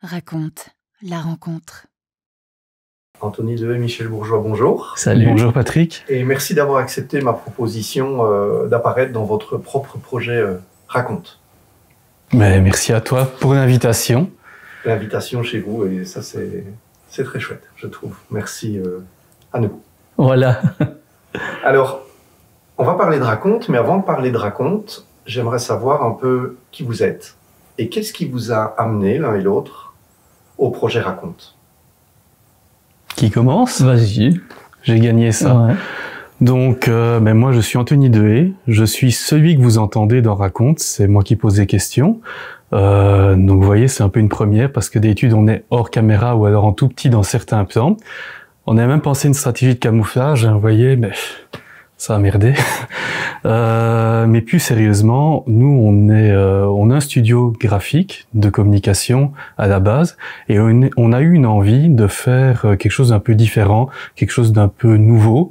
Raconte la rencontre. Anthony Dehé, Michel Bourgeois, bonjour. Salut. Bonjour Patrick. Et merci d'avoir accepté ma proposition d'apparaître dans votre propre projet Raconte. Mais merci à toi pour l'invitation. L'invitation chez vous, et ça c'est très chouette, je trouve. Merci à nous. Voilà. Alors, on va parler de Raconte, mais avant de parler de Raconte, j'aimerais savoir un peu qui vous êtes et qu'est-ce qui vous a amené l'un et l'autre au projet Raconte. Qui commence? Vas-y. J'ai gagné ça. Ouais. Donc, moi je suis Anthony Dehé, je suis celui que vous entendez dans Raconte, c'est moi qui pose des questions. Donc vous voyez, c'est un peu une première parce que d'études on est hors caméra ou alors en tout petit dans certains plans. On a même pensé une stratégie de camouflage, hein, vous voyez, mais ça a merdé. Mais plus sérieusement, nous on a un studio graphique de communication à la base et on a eu une envie de faire quelque chose d'un peu différent, quelque chose d'un peu nouveau.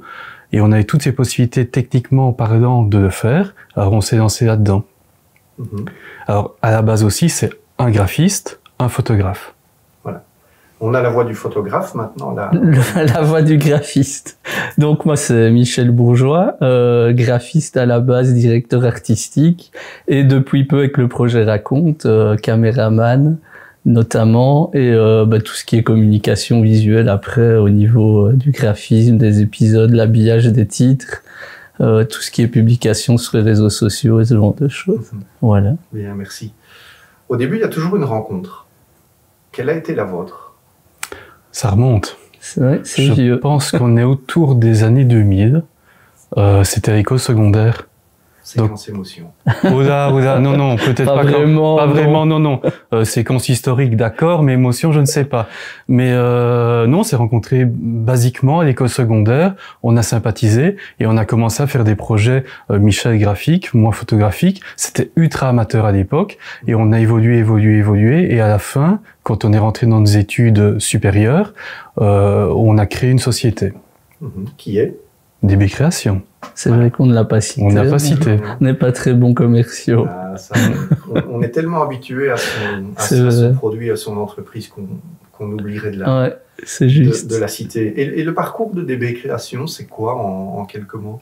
Et on avait toutes ces possibilités techniquement parlant de le faire, alors on s'est lancé là-dedans. Alors à la base aussi, c'est un graphiste, un photographe. Voilà. On a la voix du photographe maintenant. La voix du graphiste. Donc moi c'est Michel Bourgeois, graphiste à la base, directeur artistique, et depuis peu avec le projet Raconte, caméraman notamment, et tout ce qui est communication visuelle après au niveau du graphisme, des épisodes, l'habillage des titres, tout ce qui est publication sur les réseaux sociaux et ce genre de choses. Voilà. Bien, merci. Au début, il y a toujours une rencontre. Quelle a été la vôtre? Ça remonte. C'est vrai, c'est vieux. Je pense qu'on est autour des années 2000. C'était à l'école secondaire. Séquence émotion. Oula, non, peut-être pas vraiment. Pas vraiment, non. Séquence historique, d'accord, mais émotion, je ne sais pas. Mais non, on s'est rencontrés basiquement à l'école secondaire, on a sympathisé et on a commencé à faire des projets, Michel graphique, moi photographique. C'était ultra amateur à l'époque et on a évolué et à la fin, quand on est rentré dans des études supérieures, on a créé une société. Qui est DB Création. C'est vrai qu'on ne l'a pas cité. On n'a pas cité. On n'est pas très bons commerciaux. On est tellement habitué à son produit, à son entreprise qu'on oublierait c'est juste. De la citer. Et le parcours de DB Création, c'est quoi en quelques mots?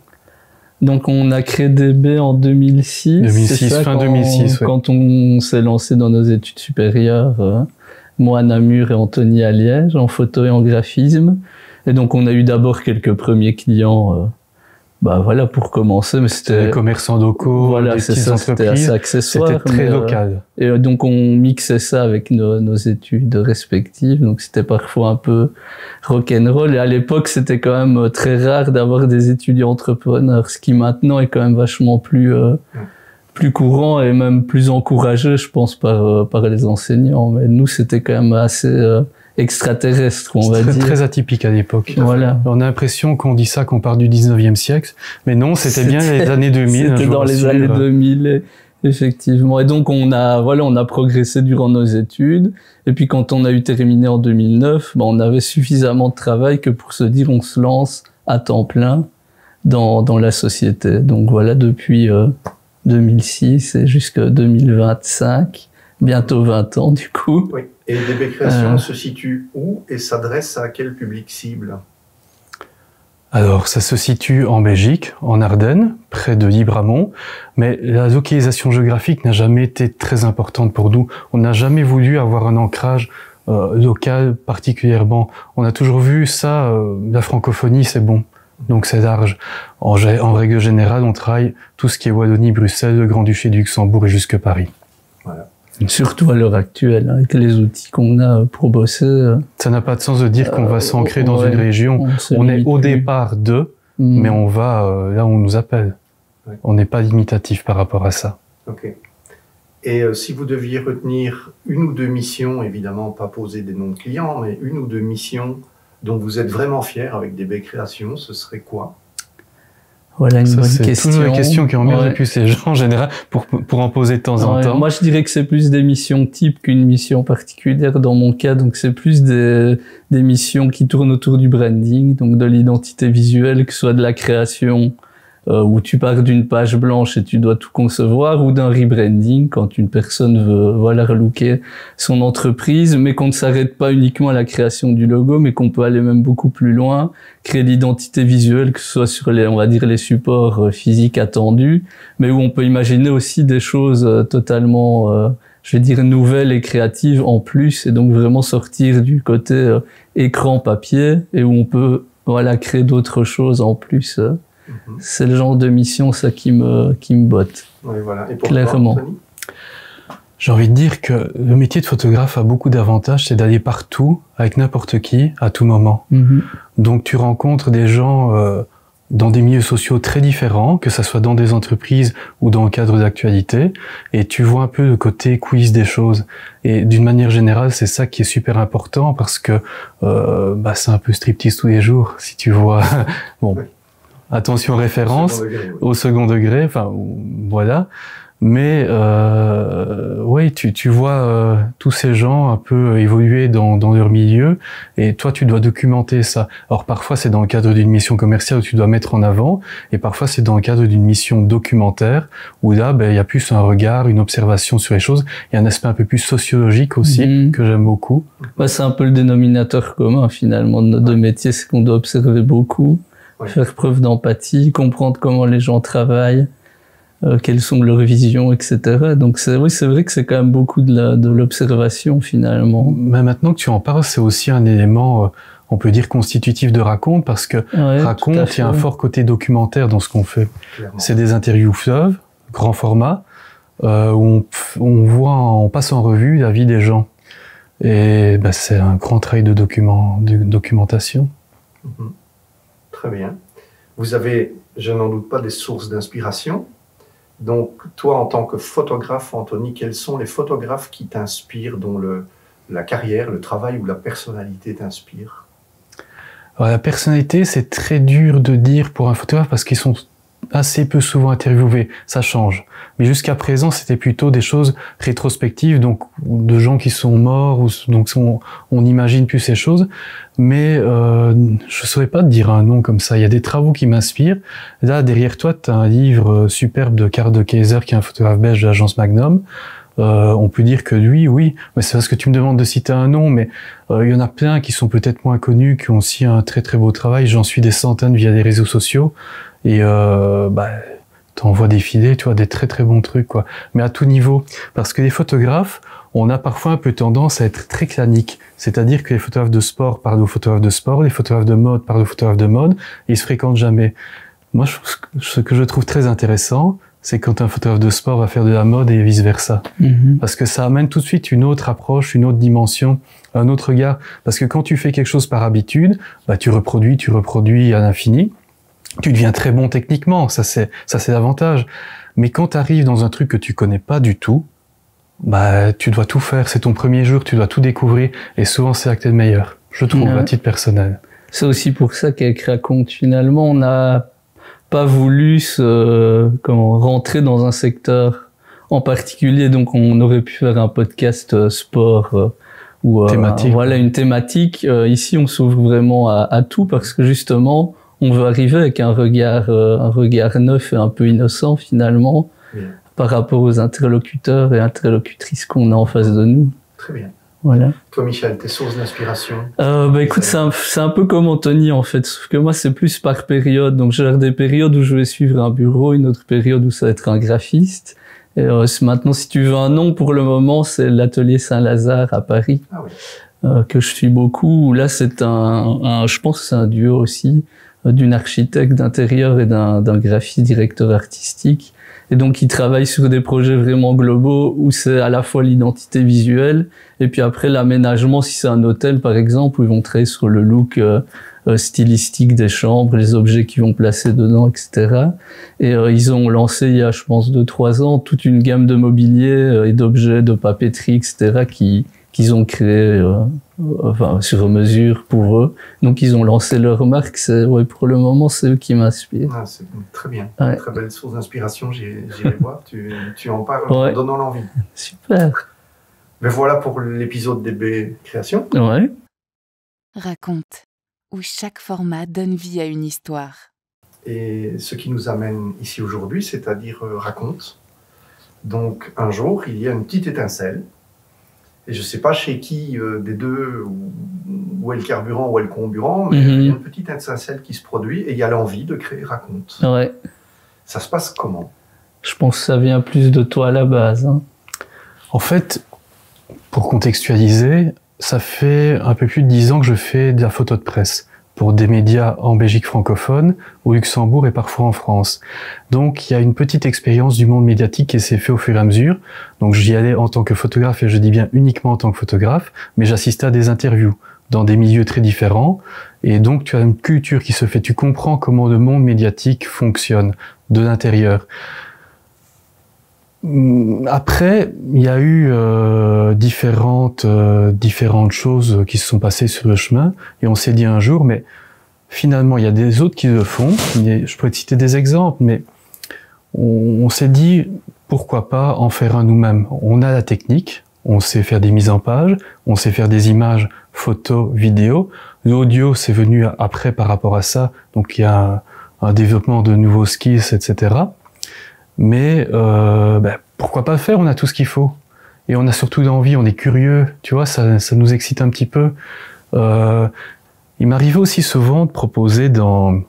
Donc on a créé DB en 2006. 2006, fin 2006. Quand on s'est lancé dans nos études supérieures, moi à Namur et Anthony à Liège, en photo et en graphisme. Et donc on a eu d'abord quelques premiers clients, pour commencer, mais c'était des commerçants locaux, des petites entreprises. C'était assez accessoire. C'était très local. Et donc on mixait ça avec nos études respectives, donc c'était parfois un peu rock'n'roll. Et à l'époque, c'était quand même très rare d'avoir des étudiants entrepreneurs, ce qui maintenant est quand même vachement plus courant et même plus encouragé, je pense, par les enseignants. Mais nous, c'était quand même assez extraterrestre, on va dire. Très atypique à l'époque. Voilà. On a l'impression qu'on dit ça, qu'on part du 19e siècle, mais non, c'était bien les années 2000. C'était dans les années 2000, effectivement. Et donc on a progressé durant nos études. Et puis quand on a eu terminé en 2009, on avait suffisamment de travail que pour se dire on se lance à temps plein dans la société. Donc voilà, depuis 2006 et jusqu'à 2025, bientôt 20 ans du coup. Oui. Et DB Création se situe où et s'adresse à quel public cible? Alors, ça se situe en Belgique, en Ardennes, près de Libramont, mais la localisation géographique n'a jamais été très importante pour nous. On n'a jamais voulu avoir un ancrage local particulièrement. On a toujours vu ça, la francophonie, c'est bon. Donc c'est large. En règle générale, on travaille tout ce qui est Wallonie, Bruxelles, le Grand-Duché du Luxembourg et jusque Paris. Voilà. Surtout à l'heure actuelle, avec les outils qu'on a pour bosser. Ça n'a pas de sens de dire qu'on va s'ancrer dans une région. On est au départ mais on va là où on nous appelle. Ouais. On n'est pas limitatif par rapport à ça. Ok. Et si vous deviez retenir une ou deux missions, évidemment pas poser des noms de clients, mais une ou deux missions dont vous êtes vraiment fier avec DB Création, ce serait quoi? Voilà une bonne question. C'est toujours une question qui emmerde le plus les gens en général pour en poser de temps en temps. Moi, je dirais que c'est plus des missions type qu'une mission particulière dans mon cas. Donc, c'est plus des missions qui tournent autour du branding, donc de l'identité visuelle, que ce soit de la création où tu pars d'une page blanche et tu dois tout concevoir, ou d'un rebranding quand une personne veut relooker son entreprise, mais qu'on ne s'arrête pas uniquement à la création du logo, mais qu'on peut aller même beaucoup plus loin, créer l'identité visuelle, que ce soit sur les, on va dire, les supports physiques attendus, mais où on peut imaginer aussi des choses totalement, je vais dire, nouvelles et créatives en plus, et donc vraiment sortir du côté écran papier, et où on peut créer d'autres choses en plus. C'est le genre de mission, ça, qui me botte. Oui, voilà. Et pour clairement. toi, Anthony ? J'ai envie de dire que le métier de photographe a beaucoup d'avantages, c'est d'aller partout, avec n'importe qui, à tout moment. Donc tu rencontres des gens dans des milieux sociaux très différents, que ça soit dans des entreprises ou dans le cadre d'actualité, et tu vois un peu le côté quiz des choses. Et d'une manière générale, c'est ça qui est super important, parce que c'est un peu striptease tous les jours, si tu vois. Bon, oui. Attention référence au second degré, enfin voilà. Mais oui, tu vois tous ces gens un peu évoluer dans leur milieu, et toi tu dois documenter ça. Alors parfois c'est dans le cadre d'une mission commerciale où tu dois mettre en avant, et parfois c'est dans le cadre d'une mission documentaire où là il y a plus un regard, une observation sur les choses. Il y a un aspect un peu plus sociologique aussi que j'aime beaucoup. C'est un peu le dénominateur commun finalement de nos deux métiers, c'est qu'on doit observer beaucoup, faire preuve d'empathie, comprendre comment les gens travaillent. Quelles sont leurs visions, etc. Donc c'est vrai que c'est quand même beaucoup de l'observation finalement. Mais maintenant que tu en parles, c'est aussi un élément, on peut dire, constitutif de Raconte, parce que Raconte, il y a un fort côté documentaire dans ce qu'on fait. C'est des interviews fleuves, grand format, où on passe en revue la vie des gens. Et c'est un grand travail de documentation. Très bien. Vous avez, je n'en doute pas, des sources d'inspiration. Donc, toi, en tant que photographe, Anthony, quels sont les photographes qui t'inspirent, dont la carrière, le travail ou la personnalité t'inspire ? Alors, la personnalité, c'est très dur de dire pour un photographe parce qu'ils sont assez peu souvent interviewés. Ça change. Mais jusqu'à présent, c'était plutôt des choses rétrospectives, donc de gens qui sont morts, donc on n'imagine plus ces choses. Mais je saurais pas te dire un nom comme ça. Il y a des travaux qui m'inspirent. Là, derrière toi, tu as un livre superbe de Karl de Keyser, qui est un photographe belge de l'agence Magnum. On peut dire que lui, oui, mais c'est parce que tu me demandes de citer un nom, mais il y en a plein qui sont peut-être moins connus, qui ont aussi un très très beau travail. J'en suis des centaines via les réseaux sociaux, et t'en vois défiler, tu vois, des très très bons trucs, quoi. Mais à tout niveau, parce que les photographes, on a parfois un peu tendance à être très clanique. C'est-à-dire que les photographes de sport parlent aux photographes de sport, les photographes de mode parlent aux photographes de mode, et ils se fréquentent jamais. Moi, ce que je trouve très intéressant, c'est quand un photographe de sport va faire de la mode et vice-versa. Parce que ça amène tout de suite une autre approche, une autre dimension, un autre regard. Parce que quand tu fais quelque chose par habitude, tu reproduis à l'infini. Tu deviens très bon techniquement, ça c'est l'avantage. Mais quand tu arrives dans un truc que tu connais pas du tout, tu dois tout faire, c'est ton premier jour, tu dois tout découvrir, et souvent c'est là que t'es le meilleur, je trouve, à titre personnel. C'est aussi pour ça qu'avec Raconte, finalement, on n'a pas voulu rentrer dans un secteur en particulier, donc on aurait pu faire un podcast sport ou thématique. Voilà, une thématique. Ici, on s'ouvre vraiment à tout, parce que justement, on veut arriver avec un regard neuf et un peu innocent finalement, par rapport aux interlocuteurs et interlocutrices qu'on a en face de nous. Très bien. Voilà. Toi, Michel, tes sources d'inspiration? Écoute, c'est un peu comme Anthony en fait, sauf que moi c'est plus par période. Donc j'ai des périodes où je vais suivre un bureau, une autre période où ça va être un graphiste. Et maintenant, si tu veux un nom pour le moment, c'est l'atelier Saint-Lazare à Paris, que je suis beaucoup. Là, c'est je pense que c'est un duo aussi, d'une architecte d'intérieur et d'un graphiste directeur artistique. Et donc, ils travaillent sur des projets vraiment globaux où c'est à la fois l'identité visuelle et puis après l'aménagement, si c'est un hôtel par exemple, où ils vont travailler sur le look stylistique des chambres, les objets qu'ils vont placer dedans, etc. Et ils ont lancé il y a, je pense, 2-3 ans, toute une gamme de mobilier et d'objets de papeterie, etc. qu'ils ont créé sur mesure pour eux. Donc ils ont lancé leur marque. Pour le moment, c'est eux qui m'inspirent. C'est très bien. Une très belle source d'inspiration. J'irai voir. Tu en parles en donnant l'envie. Super. Mais voilà pour l'épisode DB Création. Raconte, où chaque format donne vie à une histoire. et ce qui nous amène ici aujourd'hui, c'est-à-dire Raconte. Donc un jour, il y a une petite étincelle, et je ne sais pas chez qui des deux, où est le carburant, où est le comburant, mais il y a une petite étincelle qui se produit, et il y a l'envie de créer Raconte. Ouais. Ça se passe comment? Je pense que ça vient plus de toi à la base. Hein. En fait, pour contextualiser, ça fait un peu plus de 10 ans que je fais de la photo de presse pour des médias en Belgique francophone, au Luxembourg et parfois en France. Donc il y a une petite expérience du monde médiatique qui s'est fait au fur et à mesure. Donc j'y allais en tant que photographe, et je dis bien uniquement en tant que photographe, mais j'assistais à des interviews dans des milieux très différents. Et donc tu as une culture qui se fait, tu comprends comment le monde médiatique fonctionne de l'intérieur. Après, il y a eu différentes choses qui se sont passées sur le chemin, et on s'est dit un jour, mais finalement, il y a des autres qui le font. Je pourrais te citer des exemples, mais on s'est dit, pourquoi pas en faire un nous-mêmes. On a la technique, on sait faire des mises en page, on sait faire des images, photos, vidéos. L'audio, c'est venu après par rapport à ça, donc il y a un développement de nouveaux skills, etc. Mais pourquoi pas le faire? On a tout ce qu'il faut. Et on a surtout l'envie, on est curieux, tu vois, ça nous excite un petit peu. Il m'arrivait aussi souvent de proposer dans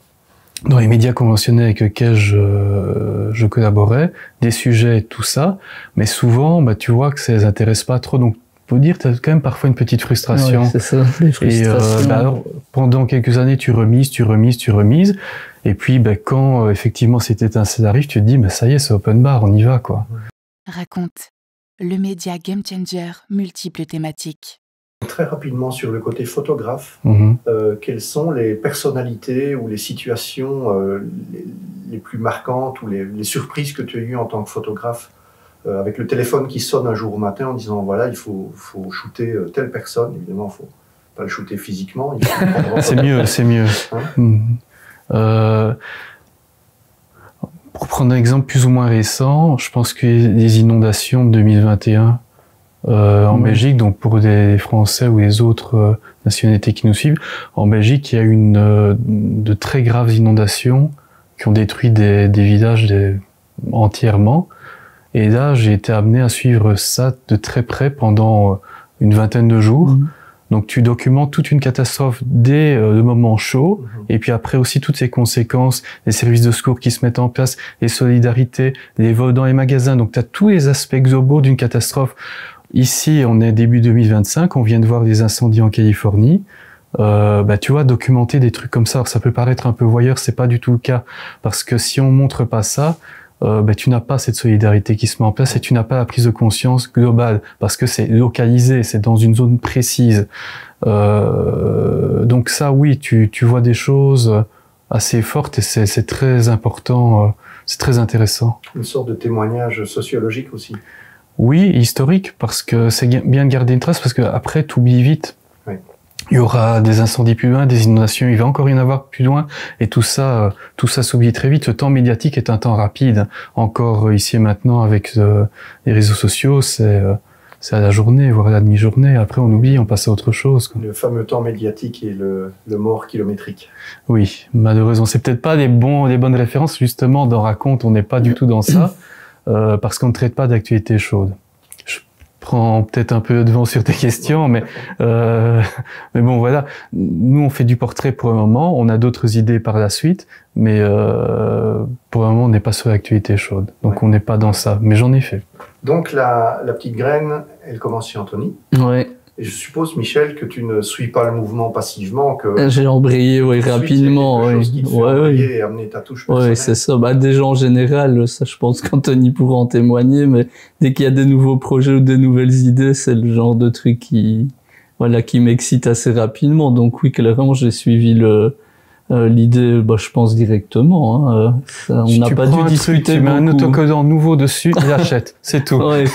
les médias conventionnels avec lesquels je collaborais, des sujets et tout ça, mais souvent, tu vois que ça les intéresse pas trop, donc faut dire, tu as quand même parfois une petite frustration. Ouais, c'est ça, des frustrations. Et alors, pendant quelques années, tu remises, et puis quand effectivement cette étincelle arrive, tu te dis, ça y est, c'est open bar, on y va, quoi. Raconte, le média game changer, multiples thématiques. Très rapidement sur le côté photographe, quelles sont les personnalités ou les situations les plus marquantes ou les surprises que tu as eues en tant que photographe avec le téléphone qui sonne un jour au matin en disant voilà, il faut shooter telle personne. Évidemment, il ne faut pas le shooter physiquement. C'est mieux. Hein? Pour prendre un exemple plus ou moins récent, je pense que les inondations de 2021 en Belgique, donc pour les Français ou les autres nationalités qui nous suivent, en Belgique, il y a eu de très graves inondations qui ont détruit des villages entièrement. Et là, j'ai été amené à suivre ça de très près pendant une vingtaine de jours. Donc tu documentes toute une catastrophe dès le moment chaud, et puis après aussi toutes ses conséquences, les services de secours qui se mettent en place, les solidarités, les vols dans les magasins. Donc tu as tous les aspects globaux d'une catastrophe. Ici, on est début 2025, on vient de voir des incendies en Californie. Tu vois, documenter des trucs comme ça, alors ça peut paraître un peu voyeur, c'est pas du tout le cas, parce que si on montre pas ça, tu n'as pas cette solidarité qui se met en place, et tu n'as pas la prise de conscience globale, parce que c'est localisé, c'est dans une zone précise. Donc ça, oui, tu vois des choses assez fortes, et c'est très important, c'est très intéressant. Une sorte de témoignage sociologique aussi. Oui, historique, parce que c'est bien de garder une trace, parce que après, tu oublies vite. Oui. Il y aura des incendies plus loin, des inondations, il va encore y en avoir plus loin, et tout ça s'oublie très vite. Le temps médiatique est un temps rapide. Encore ici et maintenant, avec les réseaux sociaux, c'est à la journée, voire à la demi-journée. Après, on oublie, on passe à autre chose, quoi. Le fameux temps médiatique et le mort kilométrique. Oui, malheureusement. C'est peut-être pas les bonnes références, justement, dans Raconte, on n'est pas du tout dans ça, parce qu'on ne traite pas d'actualité chaude. Je prends peut-être un peu devant sur tes questions, mais bon, voilà. Nous, on fait du portrait pour le moment, on a d'autres idées par la suite, mais pour le moment, on n'est pas sur l'actualité chaude. Donc, on n'est pas dans ça, mais j'en ai fait. Donc, la petite graine, elle commence chez Anthony. Ouais. Et je suppose, Michel, que tu ne suis pas le mouvement passivement, que j'ai embrayé, oui, rapidement, oui. Et amener ta touche personnelle. Oui, c'est ça. Déjà, en général, ça, je pense qu'Anthony pourra en témoigner, mais dès qu'il y a des nouveaux projets ou des nouvelles idées, c'est le genre de truc qui m'excite assez rapidement. Donc oui, clairement, j'ai suivi l'idée, je pense directement. Hein. Ça, on n'a pas dû discuter. Tu mets un autocollant nouveau dessus, il achète, c'est tout. Ouais.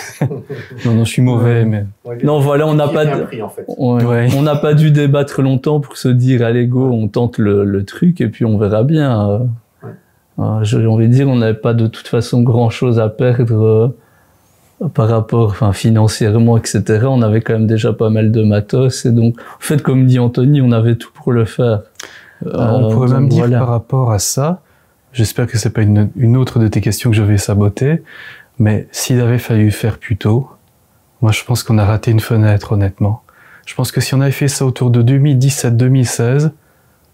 Non, je suis mauvais, mais. Non, voilà, on n'a pas. En fait. On n'a pas dû débattre longtemps pour se dire, allez go, on tente le truc et puis on verra bien. J'ai envie de dire, on n'avait pas de toute façon grand chose à perdre par rapport, financièrement, etc. On avait quand même déjà pas mal de matos, et donc, en fait, comme dit Anthony, on avait tout pour le faire. On pourrait même dire par rapport à ça, j'espère que c'est pas une autre de tes questions que je vais saboter, mais s'il avait fallu faire plus tôt, moi je pense qu'on a raté une fenêtre, honnêtement. Je pense que si on avait fait ça autour de 2017-2016,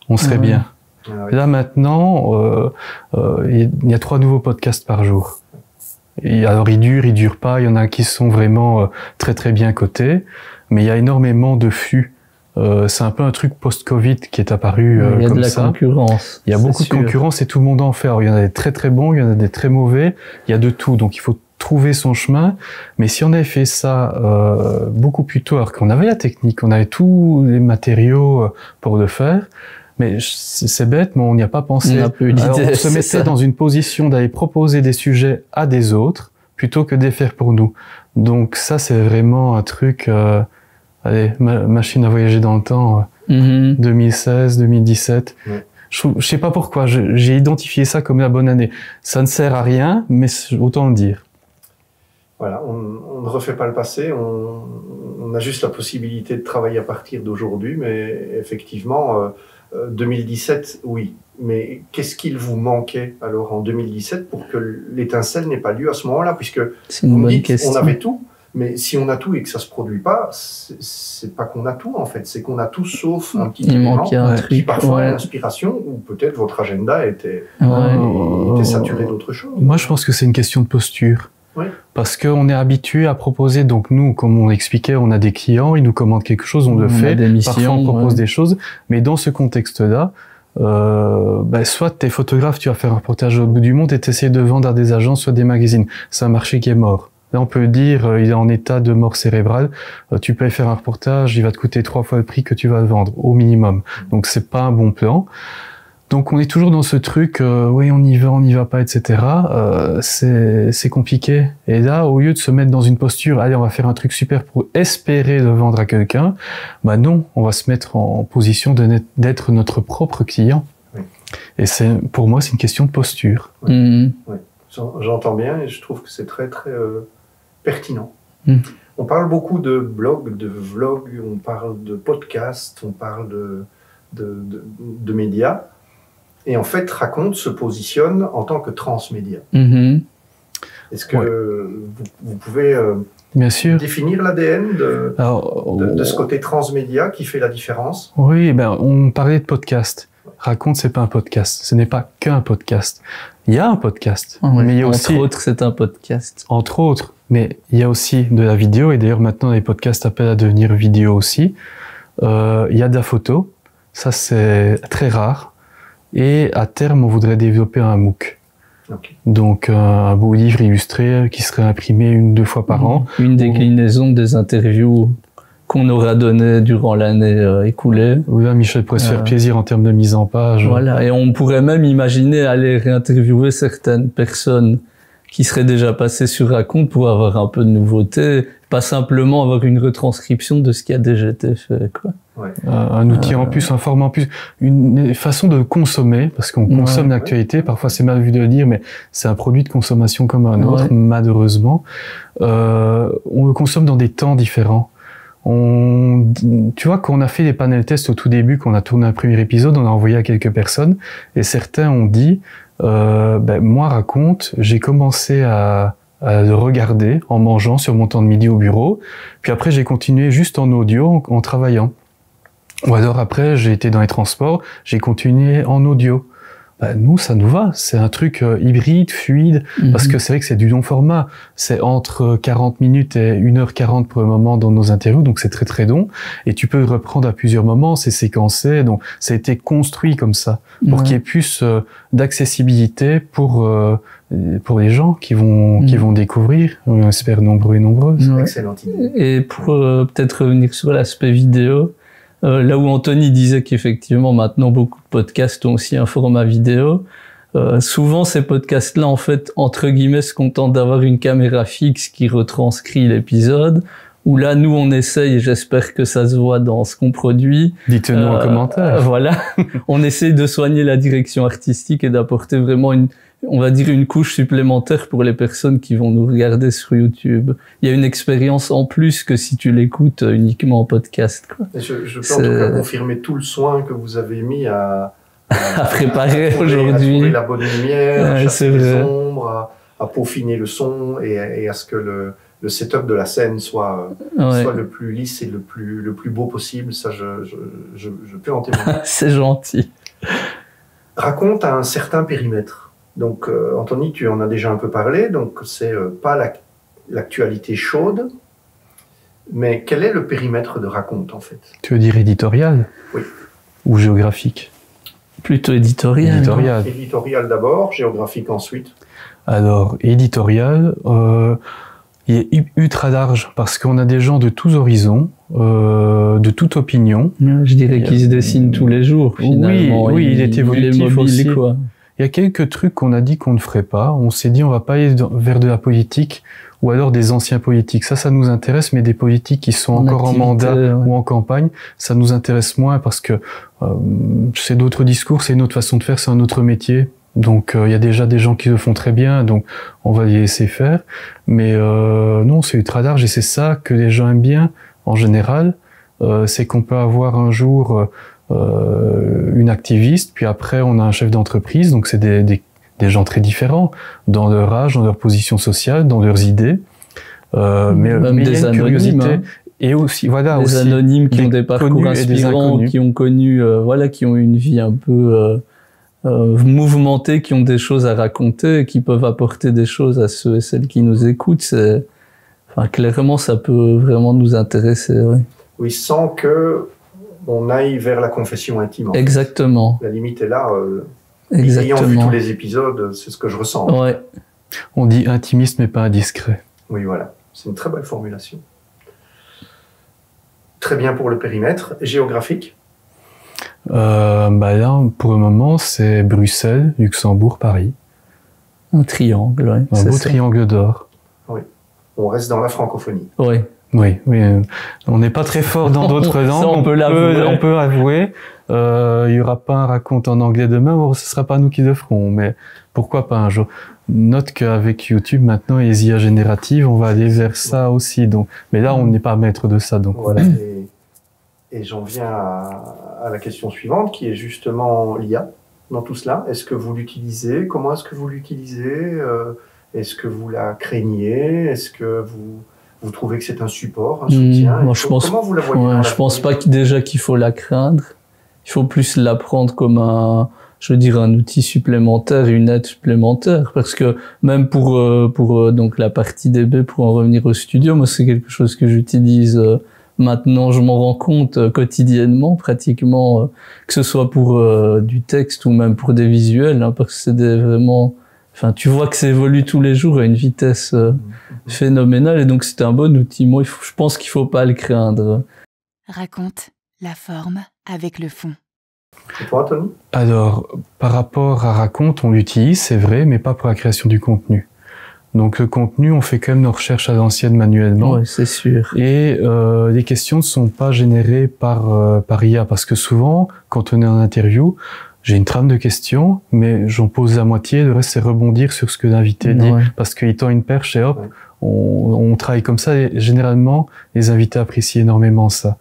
on serait bien. Ah oui. Là maintenant, il y a 3 nouveaux podcasts par jour. Et alors ils durent pas, il y en a qui sont vraiment très très bien cotés, mais il y a énormément de flux. C'est un peu un truc post-Covid qui est apparu comme ça. Il y a de la concurrence. Il y a beaucoup de concurrence et tout le monde en fait. Alors, il y en a des très très bons, il y en a des très mauvais, il y a de tout. Donc il faut trouver son chemin. Mais si on avait fait ça beaucoup plus tôt, alors qu'on avait la technique, on avait tous les matériaux pour le faire, mais c'est bête, mais on n'y a pas pensé. On n'a pas eu l'idée, Alors, on se c'est mettait ça. dans une position d'aller proposer des sujets à des autres plutôt que de les faire pour nous. Donc ça, c'est vraiment un truc... allez, machine à voyager dans le temps, 2016, 2017. Ouais. Je sais pas pourquoi, j'ai identifié ça comme la bonne année. Ça ne sert à rien, mais autant le dire. Voilà, on ne refait pas le passé, on a juste la possibilité de travailler à partir d'aujourd'hui, mais effectivement, 2017, oui. Mais qu'est-ce qu'il vous manquait alors en 2017 pour que l'étincelle n'ait pas lieu à ce moment-là, puisque C'est une vous me bonne dites, question. on avait tout, mais si on a tout et que ça se produit pas, c'est pas qu'on a tout en fait, c'est qu'on a tout sauf un petit Il élément manquait un qui truc. parfois Ouais. est l'inspiration, ou peut-être votre agenda était Ouais. saturé d'autres choses. Moi, je pense que c'est une question de posture. Oui. Parce qu'on est habitué à proposer, donc nous, comme on expliquait, on a des clients, ils nous commandent quelque chose, on le On a fait, des missions, parfois on propose ouais. des choses, mais dans ce contexte-là, soit t'es photographe, tu vas faire un reportage au bout du monde et t'essayes de vendre à des agences, soit des magazines. C'est un marché qui est mort. Là, on peut dire, il est en état de mort cérébrale. Tu peux faire un reportage, il va te coûter 3 fois le prix que tu vas le vendre, au minimum. Donc, c'est pas un bon plan. Donc, on est toujours dans ce truc, oui, on y va pas, etc. C'est compliqué. Et là, au lieu de se mettre dans une posture, allez, on va faire un truc super pour espérer le vendre à quelqu'un, bah non, on va se mettre en position d'être notre propre client. Oui. Et pour moi, c'est une question de posture. Mhm. J'entends bien et je trouve que c'est très très pertinent. Mm. On parle beaucoup de blog, de vlog, on parle de podcast, on parle de médias. Et en fait, Raconte se positionne en tant que transmédia. Mhm. Est-ce que Ouais. vous pouvez Bien sûr. définir l'ADN Alors, de ce côté transmédia qui fait la différence? oui, ben, on parlait de podcast. Raconte, c'est pas un podcast. Ce n'est pas qu'un podcast. Il y a un podcast, Ouais. mais il y a Entre aussi, autres, c'est un podcast. entre autres, mais il y a aussi de la vidéo, et d'ailleurs maintenant les podcasts appellent à devenir vidéo aussi. Il y a de la photo, ça c'est très rare, et à terme on voudrait développer un MOOC. Okay. Donc un beau livre illustré qui serait imprimé 1-2 fois par an. Une déclinaison des interviews qu'on aura données durant l'année écoulée. Où là Michel pourrait se faire plaisir en termes de mise en page. Voilà, et on pourrait même imaginer aller réinterviewer certaines personnes qui seraient déjà passées sur Raconte pour avoir un peu de nouveauté, pas simplement avoir une retranscription de ce qui a déjà été fait, quoi. Ouais. Un outil en plus, un format en plus, une façon de consommer, parce qu'on consomme l'actualité, parfois c'est mal vu de le dire, mais c'est un produit de consommation comme un autre, malheureusement. On le consomme dans des temps différents. Tu vois, quand on a fait les panels tests au tout début, quand on a tourné un premier épisode, on a envoyé à quelques personnes, et certains ont dit, moi, Raconte, j'ai commencé à le regarder en mangeant sur mon temps de midi au bureau, puis après j'ai continué juste en audio en travaillant. Ou alors après, j'ai été dans les transports, j'ai continué en audio. Nous, ça nous va. C'est un truc hybride, fluide, parce que c'est vrai que c'est du long format. C'est entre 40 minutes et 1h40 pour le moment dans nos interviews, donc c'est très très long. Et tu peux le reprendre à plusieurs moments, c'est séquencé, donc ça a été construit comme ça, pour qu'il y ait plus d'accessibilité pour les gens qui vont découvrir, on espère nombreux et nombreuses. Excellente idée. Et pour peut-être revenir sur l'aspect vidéo, là où Anthony disait qu'effectivement maintenant beaucoup de podcasts ont aussi un format vidéo, souvent ces podcasts-là en fait entre guillemets se contentent d'avoir une caméra fixe qui retranscrit l'épisode, où là nous on essaye, et j'espère que ça se voit dans ce qu'on produit. Dites-nous en commentaire. Voilà, on essaye de soigner la direction artistique et d'apporter vraiment on va dire une couche supplémentaire pour les personnes qui vont nous regarder sur YouTube. Il y a une expérience en plus que si tu l'écoutes uniquement en podcast, quoi. Je peux en tout cas confirmer tout le soin que vous avez mis à à préparer à trouver aujourd'hui. la bonne lumière, à Ouais, chasser c'est les vrai. ombres, à peaufiner le son et à ce que le setup de la scène soit Ouais. le plus lisse et le plus beau possible. Ça, je peux en témoigner. C'est gentil. Raconte à un certain périmètre. Donc, Anthony, tu en as déjà un peu parlé, donc c'est pas l'actualité chaude, mais quel est le périmètre de Raconte, en fait? Tu veux dire éditorial? Oui. Ou géographique? Plutôt éditorial. Éditorial. Éditorial d'abord, géographique ensuite. Alors, éditorial, il est ultra large parce qu'on a des gens de tous horizons, de toute opinion. Je dirais qu'il se dessine tous les jours, finalement. Oui, il est évolutif mobile, aussi. quoi. Il y a quelques trucs qu'on a dit qu'on ne ferait pas. On s'est dit on va pas aller vers de la politique ou alors des anciens politiques. Ça nous intéresse, mais des politiques qui sont encore en mandat ou en campagne, ça nous intéresse moins parce que c'est d'autres discours, c'est une autre façon de faire, c'est un autre métier. Donc il y a déjà des gens qui le font très bien, donc on va les laisser faire. Mais non, c'est ultra large et c'est ça que les gens aiment bien en général. C'est qu'on peut avoir un jour une activiste, puis après on a un chef d'entreprise, donc c'est des gens très différents dans leur âge, dans leur position sociale, dans leurs idées. Mais il y a une curiosité. Hein. Et aussi, voilà, des aussi anonymes qui ont des parcours inspirants, qui ont connu, voilà, qui ont une vie un peu mouvementée, qui ont des choses à raconter, qui peuvent apporter des choses à ceux et celles qui nous écoutent. Enfin, clairement, ça peut vraiment nous intéresser. Oui, oui, sans que on aille vers la confession intime. Exactement. La limite est là. Exactement. Ayant vu tous les épisodes, c'est ce que je ressens. Ouais. On dit intimiste, mais pas indiscret. Oui, voilà. C'est une très belle formulation. Très bien pour le périmètre. Géographique? Là, pour le moment, c'est Bruxelles, Luxembourg, Paris. Un triangle, oui. Un beau triangle d'or. Oui. On reste dans la francophonie. Oui. Oui, on n'est pas très fort dans d'autres langues. On peut avouer. Il y aura pas un raconte en anglais demain, bon, ce sera pas nous qui le ferons, mais pourquoi pas un jour. Note qu'avec YouTube maintenant et les IA génératives, on va aller vers ça aussi. Donc, mais là, on n'est pas maître de ça. Donc voilà. Et j'en viens à la question suivante, qui est justement l'IA dans tout cela. Est-ce que vous l'utilisez? Comment est-ce que vous l'utilisez? Est-ce que vous la craignez? Est-ce que vous trouvez que c'est un support, un soutien? Moi, comment vous la voyez? Je pense pas déjà qu'il faut la craindre. Il faut plus l'apprendre comme un outil supplémentaire, une aide supplémentaire, parce que même pour donc la partie DB, pour en revenir au studio, moi c'est quelque chose que j'utilise maintenant, je m'en rends compte quotidiennement, pratiquement, que ce soit pour du texte ou même pour des visuels, hein, parce que c'est vraiment, enfin, tu vois que ça évolue tous les jours à une vitesse phénoménale, et donc c'était un bon outil. Moi, je pense qu'il faut pas le craindre. Raconte la forme avec le fond. Et toi, Anthony? Alors, par rapport à Raconte, on l'utilise, c'est vrai, mais pas pour la création du contenu. Donc le contenu, on fait quand même nos recherches à l'ancienne manuellement. Oui, c'est sûr. Et les questions ne sont pas générées par IA, parce que souvent, quand on est en interview, j'ai une trame de questions, mais j'en pose la moitié, le reste c'est rebondir sur ce que l'invité dit, parce qu'il tend une perche et hop, on travaille comme ça, et généralement, les invités apprécient énormément ça.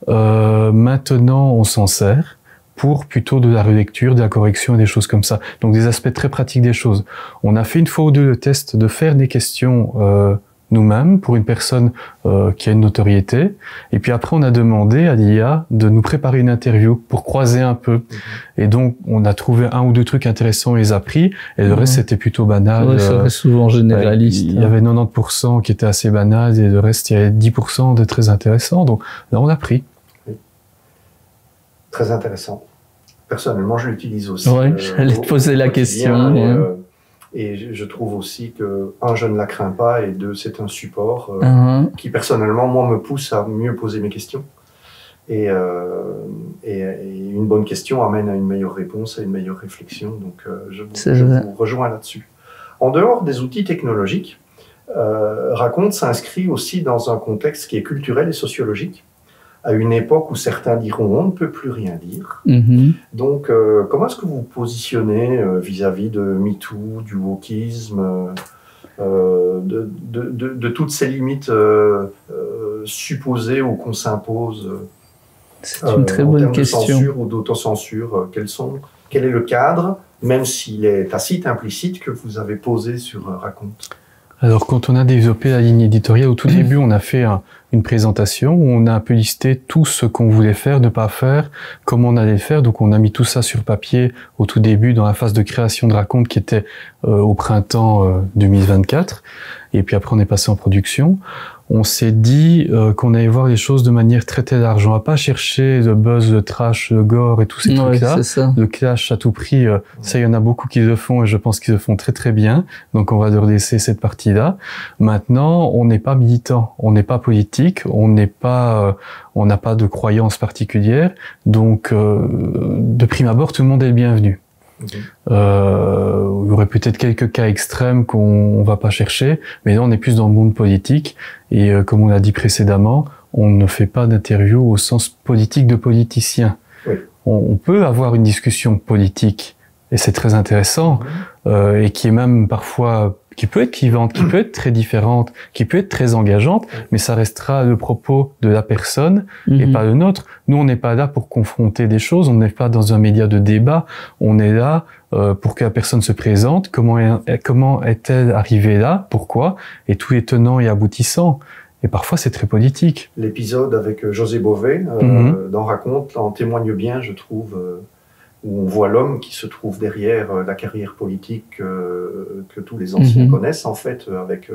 Maintenant, on s'en sert pour plutôt de la relecture, de la correction et des choses comme ça. Donc des aspects très pratiques des choses. On a fait une fois ou deux le test de faire des questions nous-mêmes pour une personne qui a une notoriété. Et puis après, on a demandé à l'IA de nous préparer une interview pour croiser un peu. Et donc, on a trouvé un ou deux trucs intéressants, on les a pris. Et le reste, c'était plutôt banal. Ouais, c'est souvent généraliste. Il y avait 90% qui était assez banal et le reste, il y avait 10% de très intéressant. Donc là, on a pris. Très intéressant. Personnellement, je l'utilise aussi. Oui, j'allais te poser la question. Et je trouve aussi que, un, je ne la crains pas, et deux, c'est un support qui, personnellement, moi, me pousse à mieux poser mes questions. Et une bonne question amène à une meilleure réponse, à une meilleure réflexion. Donc, je vous rejoins là-dessus. En dehors des outils technologiques, Raconte s'inscrit aussi dans un contexte qui est culturel et sociologique, à une époque où certains diront on ne peut plus rien dire. Donc, comment est-ce que vous vous positionnez vis-à-vis de MeToo, du wokisme, de toutes ces limites supposées ou qu'on s'impose C'est une très bonne question. En termes de censure ou d'autocensure, quelles sont Quel est le cadre, même s'il est tacite, implicite, que vous avez posé sur Raconte? Alors, quand on a développé la ligne éditoriale, au tout début, on a fait une présentation où on a un peu listé tout ce qu'on voulait faire, ne pas faire, comment on allait le faire. Donc, on a mis tout ça sur papier au tout début, dans la phase de création de Raconte qui était au printemps 2024. Et puis après, on est passé en production. On s'est dit qu'on allait voir les choses de manière très très large. On va pas chercher le buzz, le trash, le gore et tous ces trucs-là. Le clash à tout prix, ça, il y en a beaucoup qui le font et je pense qu'ils le font très très bien. Donc on va leur laisser cette partie-là. Maintenant, on n'est pas militant, on n'est pas politique, on n'a pas de croyance particulière. Donc, de prime abord, tout le monde est le bienvenu. Il y aurait peut-être quelques cas extrêmes qu'on va pas chercher, mais là on est plus dans le monde politique et comme on l'a dit précédemment, on ne fait pas d'interview au sens politique de politicien. Oui. On peut avoir une discussion politique et c'est très intéressant et qui est même parfois qui peut être clivante, qui peut être très différente, qui peut être très engageante, mais ça restera le propos de la personne et pas le nôtre. Nous, on n'est pas là pour confronter des choses, on n'est pas dans un média de débat, on est là pour que la personne se présente, comment est-elle arrivée là, pourquoi, et tout est tenant et aboutissant. Et parfois, c'est très politique. L'épisode avec José Bové, dans Raconte, en témoigne bien, je trouve, où on voit l'homme qui se trouve derrière la carrière politique que tous les anciens connaissent, en fait, avec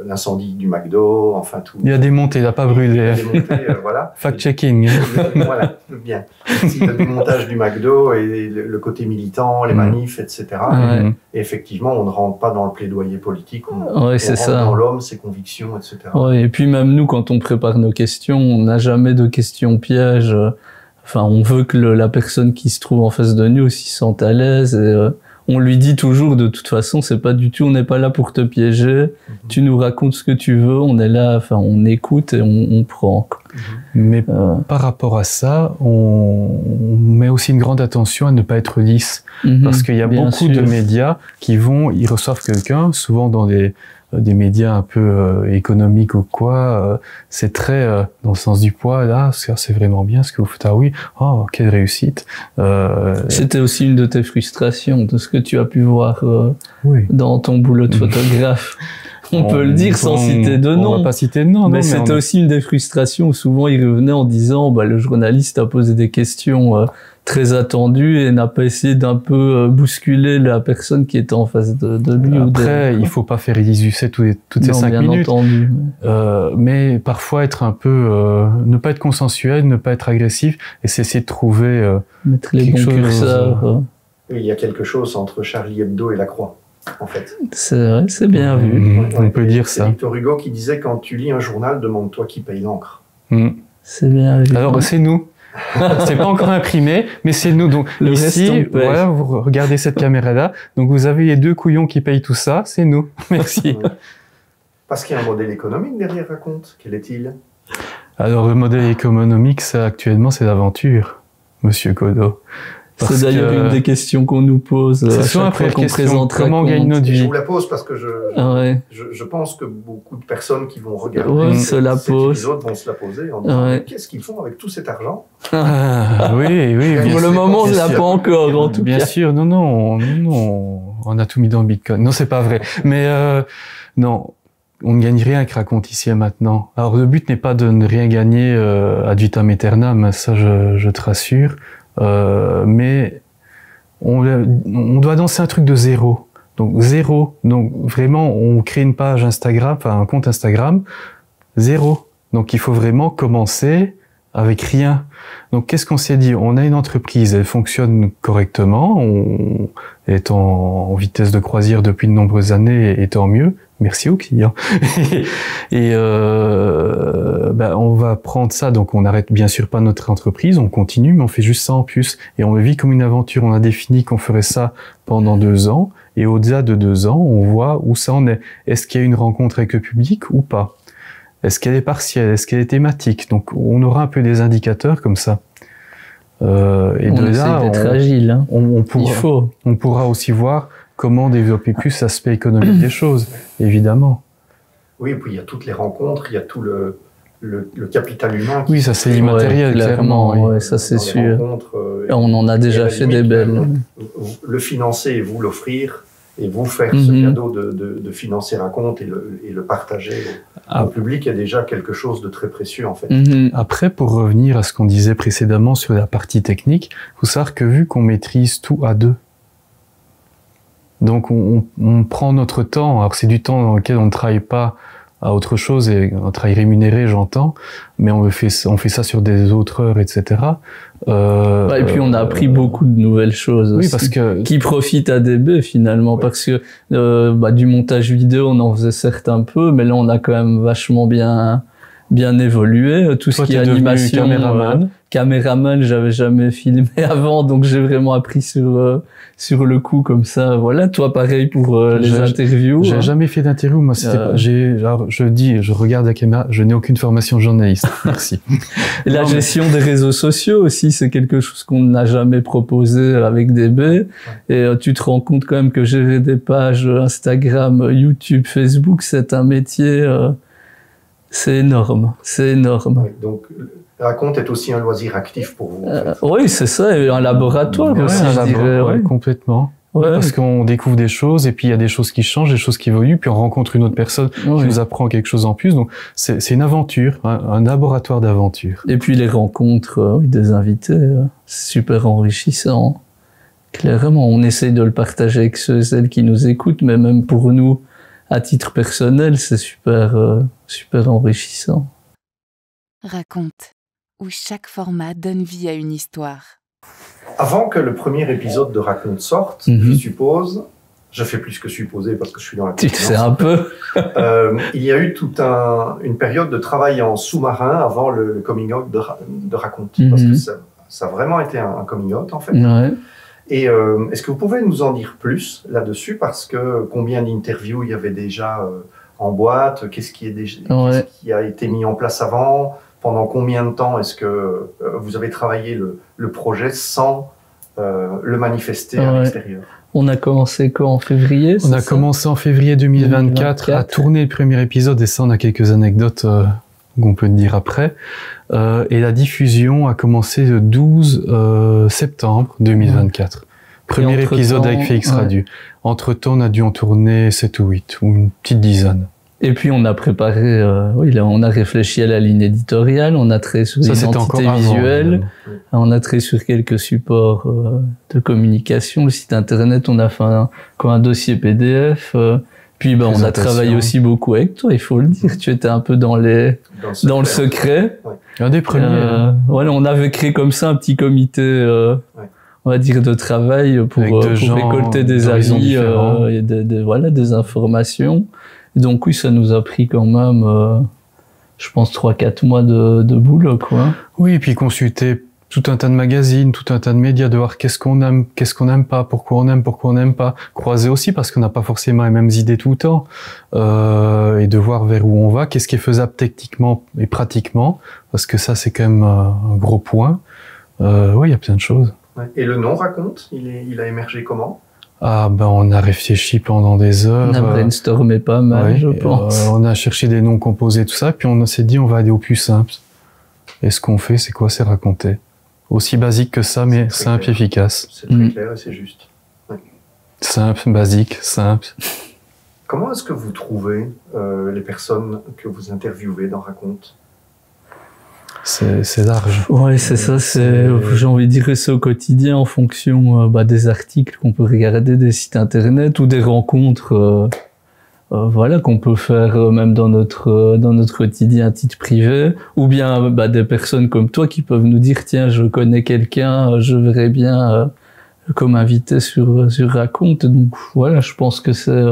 l'incendie du McDo, enfin tout. Il a démonté, il n'a pas brûlé. Il a démonté, voilà. Fact-checking. Voilà, bien. Le démontage du McDo et le côté militant, les manifs, etc. Et effectivement, on ne rentre pas dans le plaidoyer politique, on rentre dans l'homme, ses convictions, etc. Ouais, et puis même nous, quand on prépare nos questions, on n'a jamais de questions pièges. Enfin, on veut que la personne qui se trouve en face de nous s'y sente à l'aise. Et, on lui dit toujours, de toute façon, c'est pas du tout, on n'est pas là pour te piéger. Tu nous racontes ce que tu veux, on est là, enfin, on écoute et on prend. Mais par rapport à ça, on met aussi une grande attention à ne pas être lisse. Parce qu'il y a beaucoup de médias ils reçoivent quelqu'un, souvent dans des médias un peu économiques ou quoi, c'est très dans le sens du poids, là, c'est vraiment bien ce que vous faites. Ah oui, oh, quelle réussite. C'était aussi une de tes frustrations, de ce que tu as pu voir dans ton boulot de photographe. On peut le dire sans citer de nom. On va pas citer de nom, mais c'était aussi une des frustrations où souvent il revenait en disant le journaliste a posé des questions très attendues et n'a pas essayé d'un peu bousculer la personne qui était en face de lui. Après, il faut pas faire illuser toutes ces 5 minutes. Entendu. Mais parfois être un peu, ne pas être consensuel, ne pas être agressif, et c'est essayer de trouver mettre les bons curseurs. Oui, il y a quelque chose entre Charlie Hebdo et La Croix. En fait. C'est vrai, c'est bien vu. On peut dire ça. C'est Victor Hugo qui disait, quand tu lis un journal, demande-toi qui paye l'encre. C'est bien vu. Alors, c'est nous. C'est pas encore imprimé, mais c'est nous. Donc, le ici, voilà, vous regardez cette caméra-là. Donc, vous avez les 2 couillons qui payent tout ça. C'est nous. Merci. Parce qu'il y a un modèle économique derrière Raconte. Quel est-il? Alors, le modèle économique, ça, actuellement, c'est l'aventure, Monsieur Kodo. C'est d'ailleurs une des questions qu'on nous pose à chaque fois qu'on présente Raconte. Comment on gagne notre vie? Je vous la pose parce que je pense que beaucoup de personnes qui vont regarder cet épisode vont se la poser en disant qu'est-ce qu'ils font avec tout cet argent? Oui. Pour le moment, on ne l'a pas encore, en tout cas. Bien sûr, non, on a tout mis dans le Bitcoin. Non, c'est pas vrai. Mais non, on ne gagne rien avec Raconte ici et maintenant. Alors, le but n'est pas de ne rien gagner ad vitam aeternam, ça je te rassure. Mais on doit danser un truc de zéro. Donc zéro. Donc vraiment, on crée une page Instagram, enfin un compte Instagram, zéro. Donc il faut vraiment commencer avec rien. Donc qu'est-ce qu'on s'est dit? On a une entreprise, elle fonctionne correctement, on est en vitesse de croisière depuis de nombreuses années, et tant mieux. Merci aux clients. Et on va prendre ça, donc on n'arrête bien sûr pas notre entreprise, on continue, mais on fait juste ça en plus. Et on le vit comme une aventure. On a défini qu'on ferait ça pendant 2 ans, et au-delà de 2 ans, on voit où ça en est. Est-ce qu'il y a une rencontre avec le public ou pas? Est-ce qu'elle est partielle? Est-ce qu'elle est thématique? Donc on aura un peu des indicateurs comme ça. Et de là, d'être agile, hein. On pourra aussi voir comment développer plus l'aspect économique des choses, évidemment. Oui, et puis il y a toutes les rencontres, il y a tout le capital humain. Oui, ça c'est immatériel, clairement. Oui, ça c'est sûr. Les rencontres On en a déjà fait des belles. Le financer et vous l'offrir, et vous faire ce cadeau de financer Raconte et le partager au public, il y a déjà quelque chose de très précieux en fait. Après, pour revenir à ce qu'on disait précédemment sur la partie technique, il faut savoir que vu qu'on maîtrise tout à deux, donc on prend notre temps, alors c'est du temps dans lequel on ne travaille pas à autre chose, et un travail rémunéré, j'entends, mais on fait ça sur des autres heures, etc. Et puis on a appris beaucoup de nouvelles choses aussi, parce que qui profitent à DB finalement, parce que du montage vidéo on en faisait certes un peu, mais là on a quand même vachement bien évolué. Tout ce qui est animation, caméraman, j'avais jamais filmé avant, donc j'ai vraiment appris sur le coup comme ça. Voilà, toi pareil pour les interviews. J'ai jamais fait d'interview, moi c'était pas. Je regarde la caméra, je n'ai aucune formation journaliste. Merci. Et la gestion des réseaux sociaux aussi, c'est quelque chose qu'on n'a jamais proposé avec DB. Et tu te rends compte quand même que gérer des pages Instagram, YouTube, Facebook, c'est un métier. C'est énorme. Oui, donc, Raconte est aussi un loisir actif pour vous. En fait. Oui, c'est ça, et un laboratoire aussi, je dirais. Complètement. Parce qu'on découvre des choses, et puis il y a des choses qui changent, des choses qui évoluent, puis on rencontre une autre personne qui nous apprend quelque chose en plus. Donc, c'est une aventure, un laboratoire d'aventure. Et puis les rencontres des invités, c'est super enrichissant. Clairement, on essaye de le partager avec ceux et celles qui nous écoutent, mais même pour nous, à titre personnel, c'est super enrichissant. Raconte, où chaque format donne vie à une histoire. Avant que le premier épisode de Raconte sorte, je suppose, je fais plus que supposer parce que je suis dans la confidence. C'est un peu. Il y a eu toute une période de travail en sous-marin avant le coming out de Raconte, parce que ça a vraiment été un coming out en fait. Ouais. Et est-ce que vous pouvez nous en dire plus là-dessus, parce que combien d'interviews il y avait déjà en boîte, qu'est-ce qui a été mis en place avant, pendant combien de temps est-ce que vous avez travaillé le projet sans le manifester à l'extérieur? On a commencé quand, en février? On a commencé en février 2024 à tourner le premier épisode, et ça on a quelques anecdotes qu'on peut dire après. Et la diffusion a commencé le 12 septembre 2024. Premier épisode avec Félix Radu. Entre-temps, on a dû en tourner 7 ou 8, ou une petite dizaine. Et puis on a préparé, on a réfléchi à la ligne éditoriale, on a travaillé sur l'identité visuelle, on a travaillé sur quelques supports de communication, le site internet, on a fait un dossier PDF, puis on a travaillé aussi beaucoup avec toi, il faut le dire, tu étais un peu dans le secret. Un des premiers. On avait créé comme ça un petit comité, on va dire, de travail pour récolter des avis, et des informations. Donc oui, ça nous a pris quand même, je pense, 3-4 mois de boulot, quoi. Oui, et puis consulter tout un tas de magazines, tout un tas de médias, de voir qu'est-ce qu'on aime, qu'est-ce qu'on n'aime pas, pourquoi on n'aime pas. Croiser aussi, parce qu'on n'a pas forcément les mêmes idées tout le temps. Et de voir vers où on va, qu'est-ce qui est faisable techniquement et pratiquement, parce que ça, c'est quand même un gros point. Oui, il y a plein de choses. Et le nom Raconte, il a émergé comment? On a réfléchi pendant des heures. On a brainstormé pas mal, je pense. On a cherché des noms composés, tout ça, puis on s'est dit on va aller au plus simple. Et ce qu'on fait, c'est quoi? C'est raconter. Aussi basique que ça, mais simple et efficace. C'est très clair et c'est juste. Ouais. Simple, basique, simple. Comment est-ce que vous trouvez les personnes que vous interviewez dans Raconte? C'est large. Oui, c'est ça. J'ai envie de dire que c'est au quotidien en fonction des articles qu'on peut regarder, des sites internet ou des rencontres qu'on peut faire même dans notre quotidien à titre privé, ou bien des personnes comme toi qui peuvent nous dire tiens, je connais quelqu'un, je verrais bien comme invité sur Raconte. Donc voilà, je pense que c'est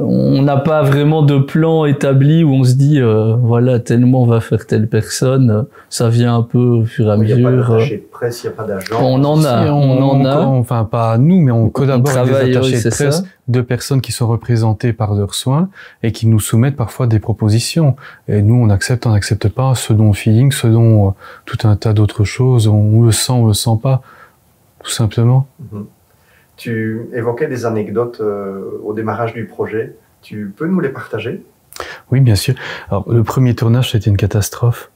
on n'a pas vraiment de plan établi où on se dit tellement on va faire telle personne, ça vient un peu au fur et à mesure. Il n'y a pas d'attaché de presse, il n'y a pas d'agent. On en a. Enfin, pas nous, mais on collabore avec des attachés de presse, de personnes qui sont représentées par leurs soins et qui nous soumettent parfois des propositions. Et nous, on n'accepte pas, selon le feeling, selon tout un tas d'autres choses. On le sent, on le sent pas, tout simplement. Tu évoquais des anecdotes au démarrage du projet. Tu peux nous les partager? Oui, bien sûr. Alors, le premier tournage, c'était une catastrophe.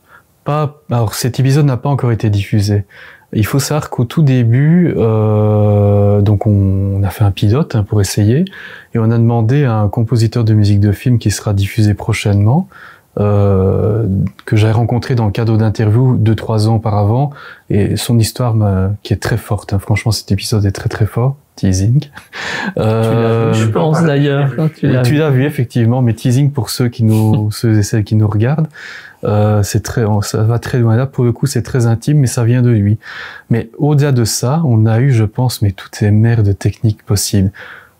pas. Alors cet épisode n'a pas encore été diffusé. Il faut savoir qu'au tout début, donc on a fait un pilote hein, pour essayer, et on a demandé à un compositeur de musique de film qui sera diffusé prochainement, que j'avais rencontré dans le cadre d'interview 2-3 ans auparavant, et son histoire qui est très forte. Hein. Franchement, cet épisode est très très fort. Teasing. Tu l'as vu, je pense d'ailleurs. Tu l'as vu effectivement, mais teasing pour ceux ceux et celles qui nous regardent. Ça va très loin là. Pour le coup, c'est très intime, mais ça vient de lui. Mais au-delà de ça, on a eu, je pense, mais toutes les merdes techniques possibles.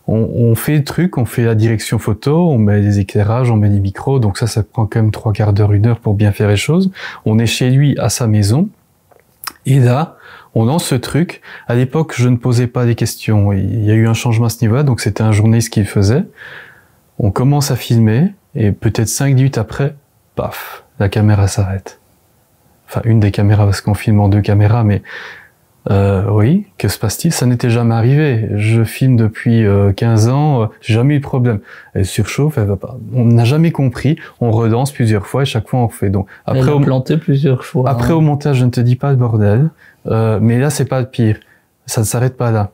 On fait le truc, on fait la direction photo, on met des éclairages, on met des micros, donc ça prend quand même 3/4 d'heure, 1 heure pour bien faire les choses. On est chez lui, à sa maison, et là, on lance ce truc. À l'époque, je ne posais pas des questions. Il y a eu un changement à ce niveau-là, donc c'était un journaliste qui le faisait. On commence à filmer, et peut-être 5 minutes après, paf, la caméra s'arrête. Enfin, une des caméras, parce qu'on filme en 2 caméras, mais oui, que se passe-t-il? Ça n'était jamais arrivé. Je filme depuis 15 ans, j'ai jamais eu de problème. Elle surchauffe, elle va pas. On n'a jamais compris. On relance plusieurs fois et chaque fois on refait. Donc après, elle a planté plusieurs fois. Après au montage, je ne te dis pas le bordel, mais là c'est pas le pire. Ça ne s'arrête pas là.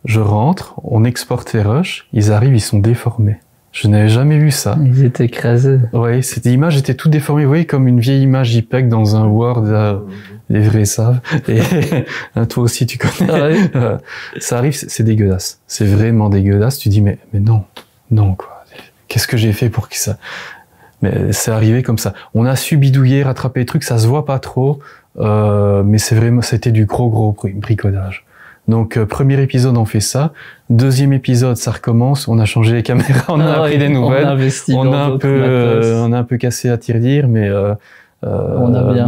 Je rentre, on exporte les rushs, ils arrivent, ils sont déformés. Je n'avais jamais vu ça. Ils étaient écrasés. Oui, cette image était toute déformée. Vous voyez, comme une vieille image JPEG dans un Word, les vrais savent. Et toi aussi, tu connais. Ah ouais. Ça arrive, c'est dégueulasse. C'est vraiment dégueulasse. Tu dis, mais non, quoi. Qu'est-ce que j'ai fait pour que ça... Mais c'est arrivé comme ça. On a su bidouiller, rattraper les trucs, ça se voit pas trop, mais c'est vraiment, c'était du gros bricolage. Donc, premier épisode, on fait ça. Deuxième épisode, ça recommence. On a changé les caméras, on a appris des nouvelles. On a un peu cassé la tirelire, mais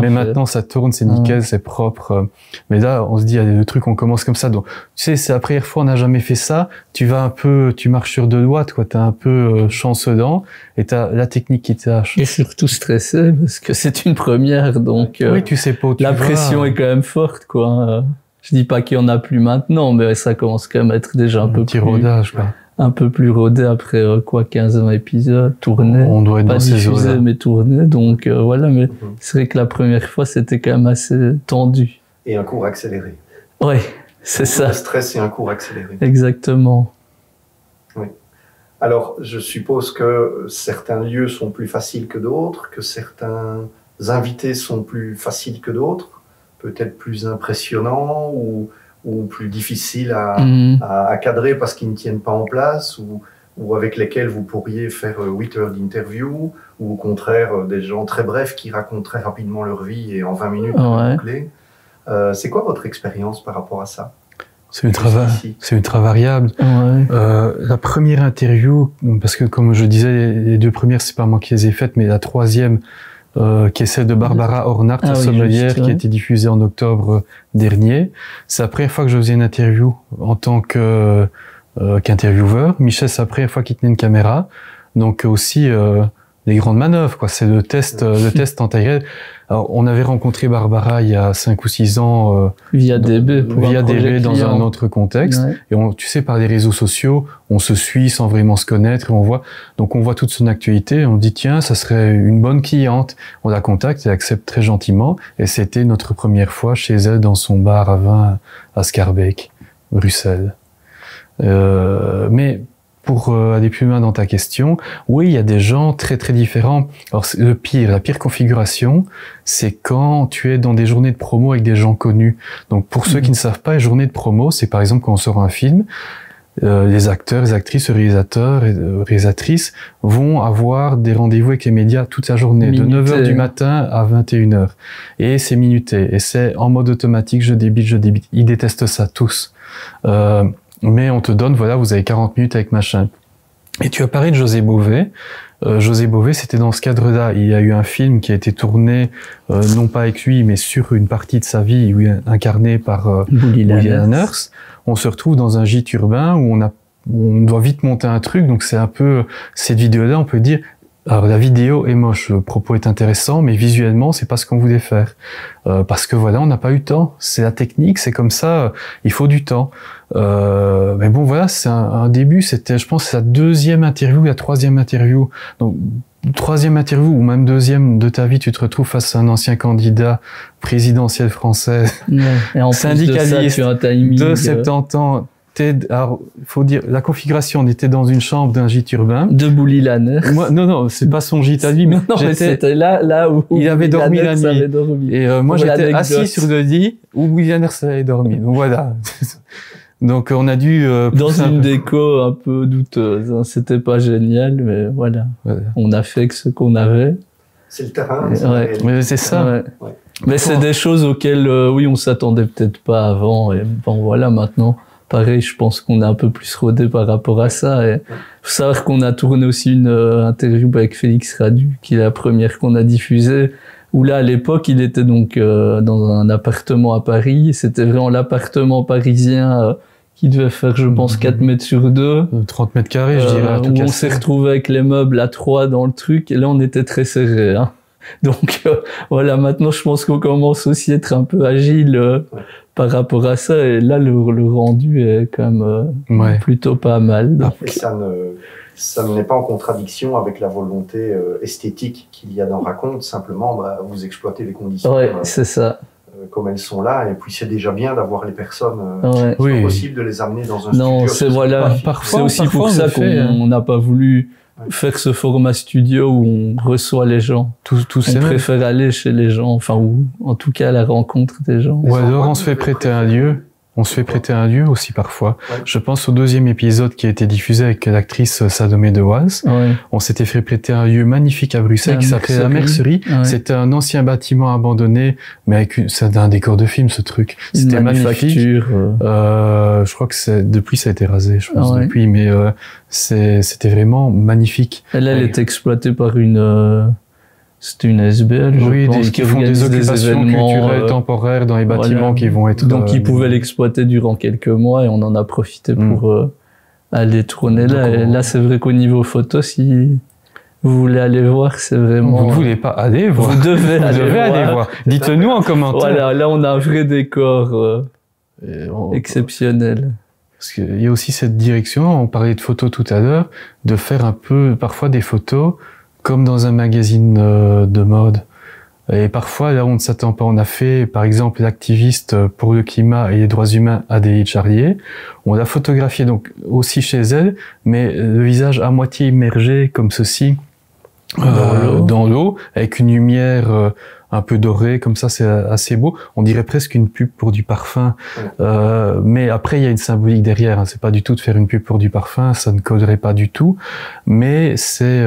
maintenant ça tourne, c'est nickel, c'est propre. Mais là, on se dit, il y a des trucs, on commence comme ça. Donc, tu sais, c'est la première fois, on n'a jamais fait ça. Tu marches sur 2 doigts, quoi. T'es un peu chancelant, et t'as la technique qui te lâche. Et surtout stressé, parce que c'est une première, donc. Oui, tu sais pas où tu vas. La pression est quand même forte, quoi. Je dis pas qu'il y en a plus maintenant, mais ça commence quand même à être déjà un peu plus rodage, quoi. Un peu plus rodé après 15 épisodes tournés. On doit être pas dans ces eaux-là. mais tournés. Donc voilà, mais c'est vrai que la première fois c'était quand même assez tendu. Et un cours accéléré. Ouais, c'est ça. Un stress et un cours accéléré. Exactement. Oui. Alors, je suppose que certains lieux sont plus faciles que d'autres, que certains invités sont plus faciles que d'autres. Peut-être plus impressionnant ou plus difficile à cadrer parce qu'ils ne tiennent pas en place ou avec lesquels vous pourriez faire 8 heures d'interview ou au contraire des gens très brefs qui racontent très rapidement leur vie et en 20 minutes bouclées. C'est quoi votre expérience par rapport à ça? C'est ultra variable. Ouais. La première interview, parce que comme je disais, les 2 premières, c'est pas moi qui les ai faites, mais la 3e, qui est celle de Barbara Hornart, la sommelière, qui a été diffusée en octobre dernier. C'est la première fois que je faisais une interview en tant qu'intervieweur. Michel, c'est la première fois qu'il tenait une caméra. Donc aussi les grandes manœuvres, quoi. C'est le test en taille réelle. Alors, on avait rencontré Barbara il y a 5 ou 6 ans via DB dans un autre contexte. Ouais. Et tu sais, par les réseaux sociaux, on se suit sans vraiment se connaître et on voit toute son actualité. On dit tiens, ça serait une bonne cliente. On la contacte, elle accepte très gentiment. Et c'était notre première fois chez elle dans son bar à vin à Schaerbeek, Bruxelles. Mais pour aller plus loin dans ta question, oui, il y a des gens très très différents. Alors la pire configuration, c'est quand tu es dans des journées de promo avec des gens connus. Donc pour ceux qui ne savent pas, les journées de promo, c'est par exemple quand on sort un film, les acteurs, les actrices, les réalisateurs et réalisatrices vont avoir des rendez-vous avec les médias toute la journée, de 9h du matin à 21h. Et c'est minuté, et c'est en mode automatique, je débite. Ils détestent ça tous. Mais on te donne, voilà, vous avez 40 minutes avec machin. Et tu as parlé de José Bové. José Bové, c'était dans ce cadre-là. Il y a eu un film qui a été tourné, non pas avec lui, mais sur une partie de sa vie, incarné par Bully Lanners. On se retrouve dans un gîte urbain où on doit vite monter un truc. Donc c'est un peu, cette vidéo-là, on peut dire, alors la vidéo est moche, le propos est intéressant, mais visuellement c'est pas ce qu'on voulait faire, parce que voilà, on n'a pas eu le temps. C'est la technique, c'est comme ça, il faut du temps. Mais bon voilà, c'est un début. C'était, je pense, sa 2e interview, la 3e interview. Donc troisième interview ou même deuxième de ta vie, tu te retrouves face à un ancien candidat présidentiel français, Et en plus syndicaliste, de ça, tu as un timing, de 70 ans. Alors, faut dire, la configuration, on était dans une chambre d'un gîte urbain. de Bouli Lanner. Moi, non, c'est pas son gîte à lui, mais Non, mais c'était là où il avait dormi la nuit. avait dormi. Et moi, Pour j'étais l'anecdote. assis sur le lit où William Anderson avait dormi. Donc voilà. Donc on a dû Dans pousser un une peu. déco un peu douteuse. Hein. C'était pas génial, mais voilà. Voilà. On a fait que ce qu'on avait. C'est le terrain. Ouais. c'est la réalité. Mais c'est ça. Ouais. Ouais. Mais c'est des choses auxquelles, oui, on s'attendait peut-être pas avant. Et bon, voilà, maintenant, pareil, je pense qu'on est un peu plus rodé par rapport à ça. Et faut savoir qu'on a tourné aussi une interview avec Félix Radu, qui est la première qu'on a diffusée. Où là, à l'époque, il était donc dans un appartement à Paris. C'était vraiment l'appartement parisien qui devait faire, je pense, 4 mètres sur 2. 30 mètres carrés, je dirais, à tout où on casser. s'est retrouvé avec les meubles à 3 dans le truc. Et là, on était très serré. Hein. Donc voilà, maintenant, je pense qu'on commence aussi à être un peu agile par rapport à ça. Et là, le rendu est quand même Ouais. plutôt pas mal. Donc, Et ça n'est pas en contradiction avec la volonté esthétique qu'il y a dans Raconte. Simplement, vous exploitez les conditions ouais, c'est ça. comme elles sont là. Et puis, c'est déjà bien d'avoir les personnes. Ouais. Oui. C'est pas possible de les amener dans un Non, studio. c'est parce que voilà. pas fixe. Parfois, C'est aussi parfois, pour on ça le fait, hein. qu'on n'a pas voulu faire ce format studio où on reçoit les gens. Tout On c'est même. préfère aller chez les gens, enfin, ou en tout cas à la rencontre des gens. Ou alors endroits on se fait que vous avez prêter un préférés. lieu. On se fait prêter un lieu aussi parfois. Ouais. Je pense au deuxième épisode qui a été diffusé avec l'actrice Salomé de Oise. Ouais. On s'était fait prêter un lieu magnifique à Bruxelles La qui s'appelait la Mercerie. Ouais. C'était un ancien bâtiment abandonné, mais avec c'est un décor de film ce truc. C'était Une magnifique. manufacture. Je crois que depuis ça a été rasé, je pense Ah ouais. depuis, mais c'était vraiment magnifique. Elle Ouais. est exploitée par une... c'était une SBL, je Oui, pense, qui font des organise occupations événements, culturelles temporaires dans les bâtiments voilà. qui vont être. Donc ils pouvaient l'exploiter durant quelques mois et on en a profité pour aller tourner là. Donc, Et là, c'est vrai qu'au niveau photo, si vous voulez aller voir, c'est vraiment... Vous ne voulez pas aller voir. Vous devez Vous devez aller voir. voir. Dites-nous en commentaire. Voilà, là on a un vrai décor Et exceptionnel. Parce qu'il y a aussi cette direction, on parlait de photos tout à l'heure, de faire un peu, parfois des photos comme dans un magazine de mode. Et parfois, là, on ne s'attend pas. On a fait, par exemple, l'activiste pour le climat et les droits humains Adélie Charlier. On l'a photographiée donc aussi chez elle, mais le visage à moitié immergé comme ceci dans l'eau, avec une lumière un peu dorée, comme ça, c'est assez beau. On dirait presque une pub pour du parfum. Mais après, il y a une symbolique derrière. Hein. C'est pas du tout de faire une pub pour du parfum, ça ne collerait pas du tout. Mais c'est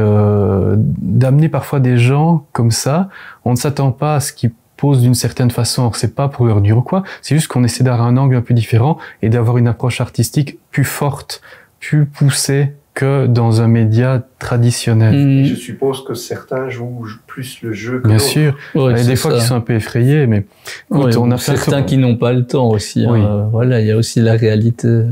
d'amener parfois des gens comme ça. On ne s'attend pas à ce qu'ils posent d'une certaine façon. Alors, c'est pas pour leur dire quoi. C'est juste qu'on essaie d'avoir un angle un peu différent et d'avoir une approche artistique plus forte, plus poussée que dans un média traditionnel. Et je suppose que certains jouent plus le jeu que Bien d'autres. sûr. Ouais, Il y a des fois qui sont un peu effrayés, mais écoute, on a fait certains qui n'ont pas le temps aussi. Oui. Voilà, il y a aussi la réalité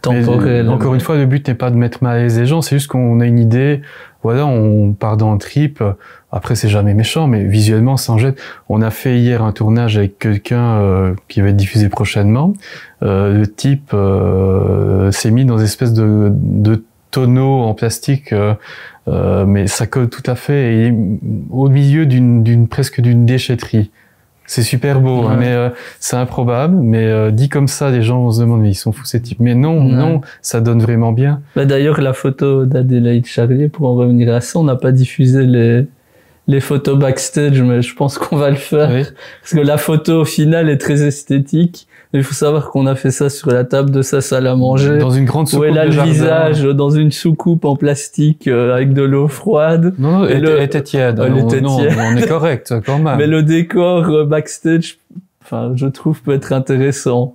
temporelle. Mais, encore une fois, le but n'est pas de mettre mal à l'aise les gens, c'est juste qu'on a une idée. Voilà, on part dans un trip. Après, c'est jamais méchant, mais visuellement, ça en jette. On a fait hier un tournage avec quelqu'un qui va être diffusé prochainement. Le type s'est mis dans une espèce de tonneau en plastique, mais ça colle tout à fait. Et il est au milieu presque d'une déchetterie. C'est super beau, Ouais. hein, mais c'est improbable. Mais dit comme ça, les gens se demandent mais ils sont fous ces types. Mais non, Ouais. non, ça donne vraiment bien. Bah, d'ailleurs, la photo d'Adélaïde Charlier, pour en revenir à ça, on n'a pas diffusé les photos backstage, mais je pense qu'on va le faire. Oui. Parce que la photo, au final, est très esthétique. Il faut savoir qu'on a fait ça sur la table de sa salle à manger. Dans une grande Où soucoupe elle a de le jardin. visage dans une soucoupe en plastique avec de l'eau froide. Non, non, Et elle était tiède. Elle Non, était non, tiède. on est correct quand même. Mais le décor backstage, enfin, je trouve peut être intéressant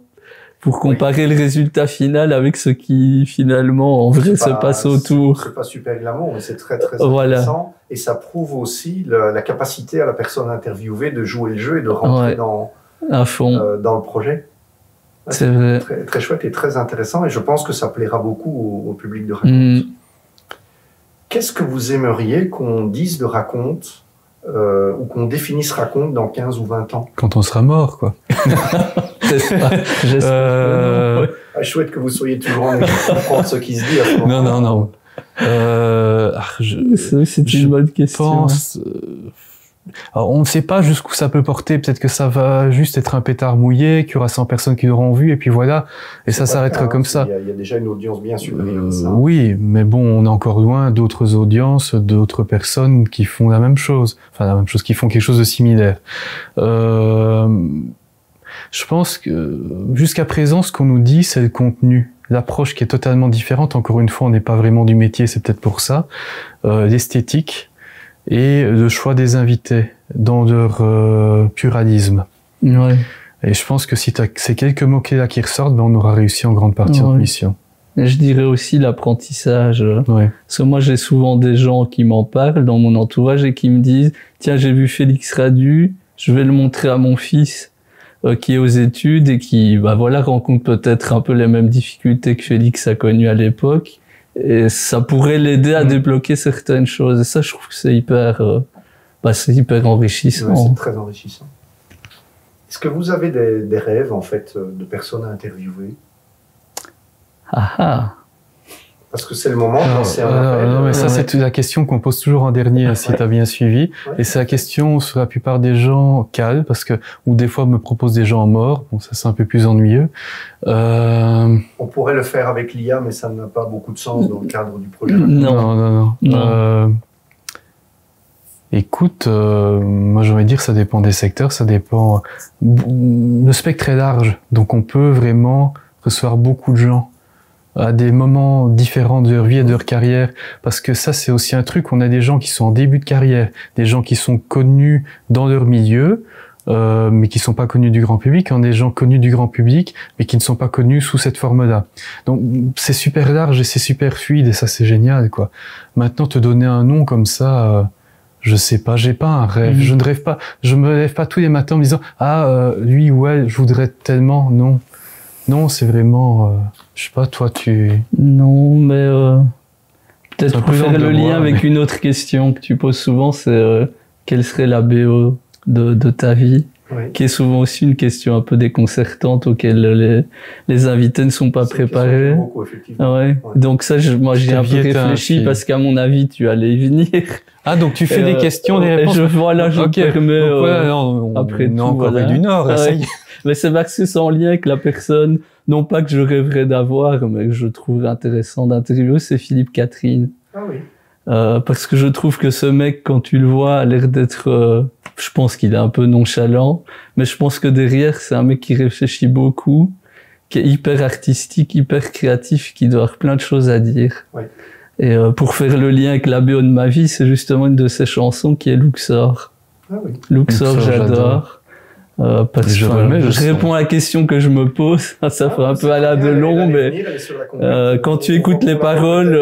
pour comparer le résultat final avec ce qui finalement en vrai C'est se pas- passe autour. C'est pas super glamour, mais c'est très très Voilà. intéressant. Et ça prouve aussi la capacité à la personne interviewée de jouer le jeu et de rentrer Ouais. dans À fond, le projet. c'est vrai. Très, très chouette et très intéressant. Et je pense que ça plaira beaucoup au public de Raconte. Mm. Qu'est-ce que vous aimeriez qu'on dise de Raconte ou qu'on définisse Raconte dans 15 ou 20 ans? Quand on sera mort, quoi. J'espère Euh, que non, ouais. Chouette que vous soyez toujours en train de comprendre ce qui se dit à ce Non, moment-là. non, non. C'est une bonne question. Pense, alors on ne sait pas jusqu'où ça peut porter. Peut-être que ça va juste être un pétard mouillé, qu'il y aura 100 personnes qui l'auront vu, et puis voilà. Et ça s'arrêtera comme ça. Il y a déjà une audience bien supérieure. Oui, mais bon, on est encore loin d'autres audiences, d'autres personnes qui font la même chose. Enfin, la même chose, qui font quelque chose de similaire. Je pense que jusqu'à présent, ce qu'on nous dit, c'est le contenu. L'approche qui est totalement différente. Encore une fois, on n'est pas vraiment du métier, c'est peut-être pour ça. L'esthétique et le choix des invités dans leur pluralisme. Ouais. Et je pense que si tu as ces quelques mots-clés-là qui ressortent, ben on aura réussi en grande partie notre mission. Et je dirais aussi l'apprentissage. Ouais. Parce que moi, j'ai souvent des gens qui m'en parlent dans mon entourage et qui me disent « Tiens, j'ai vu Félix Radu, je vais le montrer à mon fils qui est aux études et qui voilà, rencontre peut-être un peu les mêmes difficultés que Félix a connues à l'époque. Et ça pourrait l'aider à débloquer certaines choses. Et ça, je trouve que c'est hyper enrichissant. Ouais, c'est très enrichissant. Est-ce que vous avez des rêves, en fait, de personnes à interviewer? Parce que c'est le moment de lancer un appel. Non, mais ça, c'est la question qu'on pose toujours en dernier, si tu as bien suivi. Ouais. Et c'est la question sur la plupart des gens calent, parce que, ou des fois, me proposent des gens morts. Bon, ça, c'est un peu plus ennuyeux. On pourrait le faire avec l'IA, mais ça n'a pas beaucoup de sens dans le cadre du projet. Non. Écoute, moi, j'ai envie de dire, ça dépend des secteurs, ça dépend. Le spectre est large, donc on peut vraiment recevoir beaucoup de gens à des moments différents de leur vie et de leur carrière, parce que ça, c'est aussi un truc. On a des gens qui sont en début de carrière, des gens qui sont connus dans leur milieu, mais qui sont pas connus du grand public, on a des gens connus du grand public, mais qui ne sont pas connus sous cette forme-là. Donc, c'est super large et c'est super fluide, et ça, c'est génial, quoi. Maintenant, te donner un nom comme ça, je sais pas, j'ai pas un rêve, je ne rêve pas, je me lève pas tous les matins en me disant, lui ou elle, je voudrais tellement, non. Non, c'est vraiment, je sais pas, toi, Non, mais peut-être pour faire le lien avec une autre question que tu poses souvent, c'est quelle serait la BO de ta vie, qui est souvent aussi une question un peu déconcertante auquel les invités ne sont pas préparés. Beaucoup, effectivement. Donc ça, moi, j'y ai un peu réfléchi parce qu'à mon avis, tu allais y venir. Ah, donc tu fais des questions, des réponses. Je permets. Après tout, en Corée du Nord, là, ça y est. Mais c'est parce que c'est en lien avec la personne, non pas que je rêverais d'avoir, mais que je trouve intéressant d'interviewer, c'est Philippe Catherine. Ah oui. Parce que je trouve que ce mec, quand tu le vois, a l'air d'être, je pense qu'il est un peu nonchalant, mais je pense que derrière, c'est un mec qui réfléchit beaucoup, qui est hyper artistique, hyper créatif, qui doit avoir plein de choses à dire. Ouais. Et pour faire le lien avec la BO de ma vie, c'est justement une de ses chansons qui est Luxor. Ah oui. Luxor, j'adore. Parce que je réponds à la question que je me pose. Ça fait un peu à la de long, mais quand tu écoutes les paroles,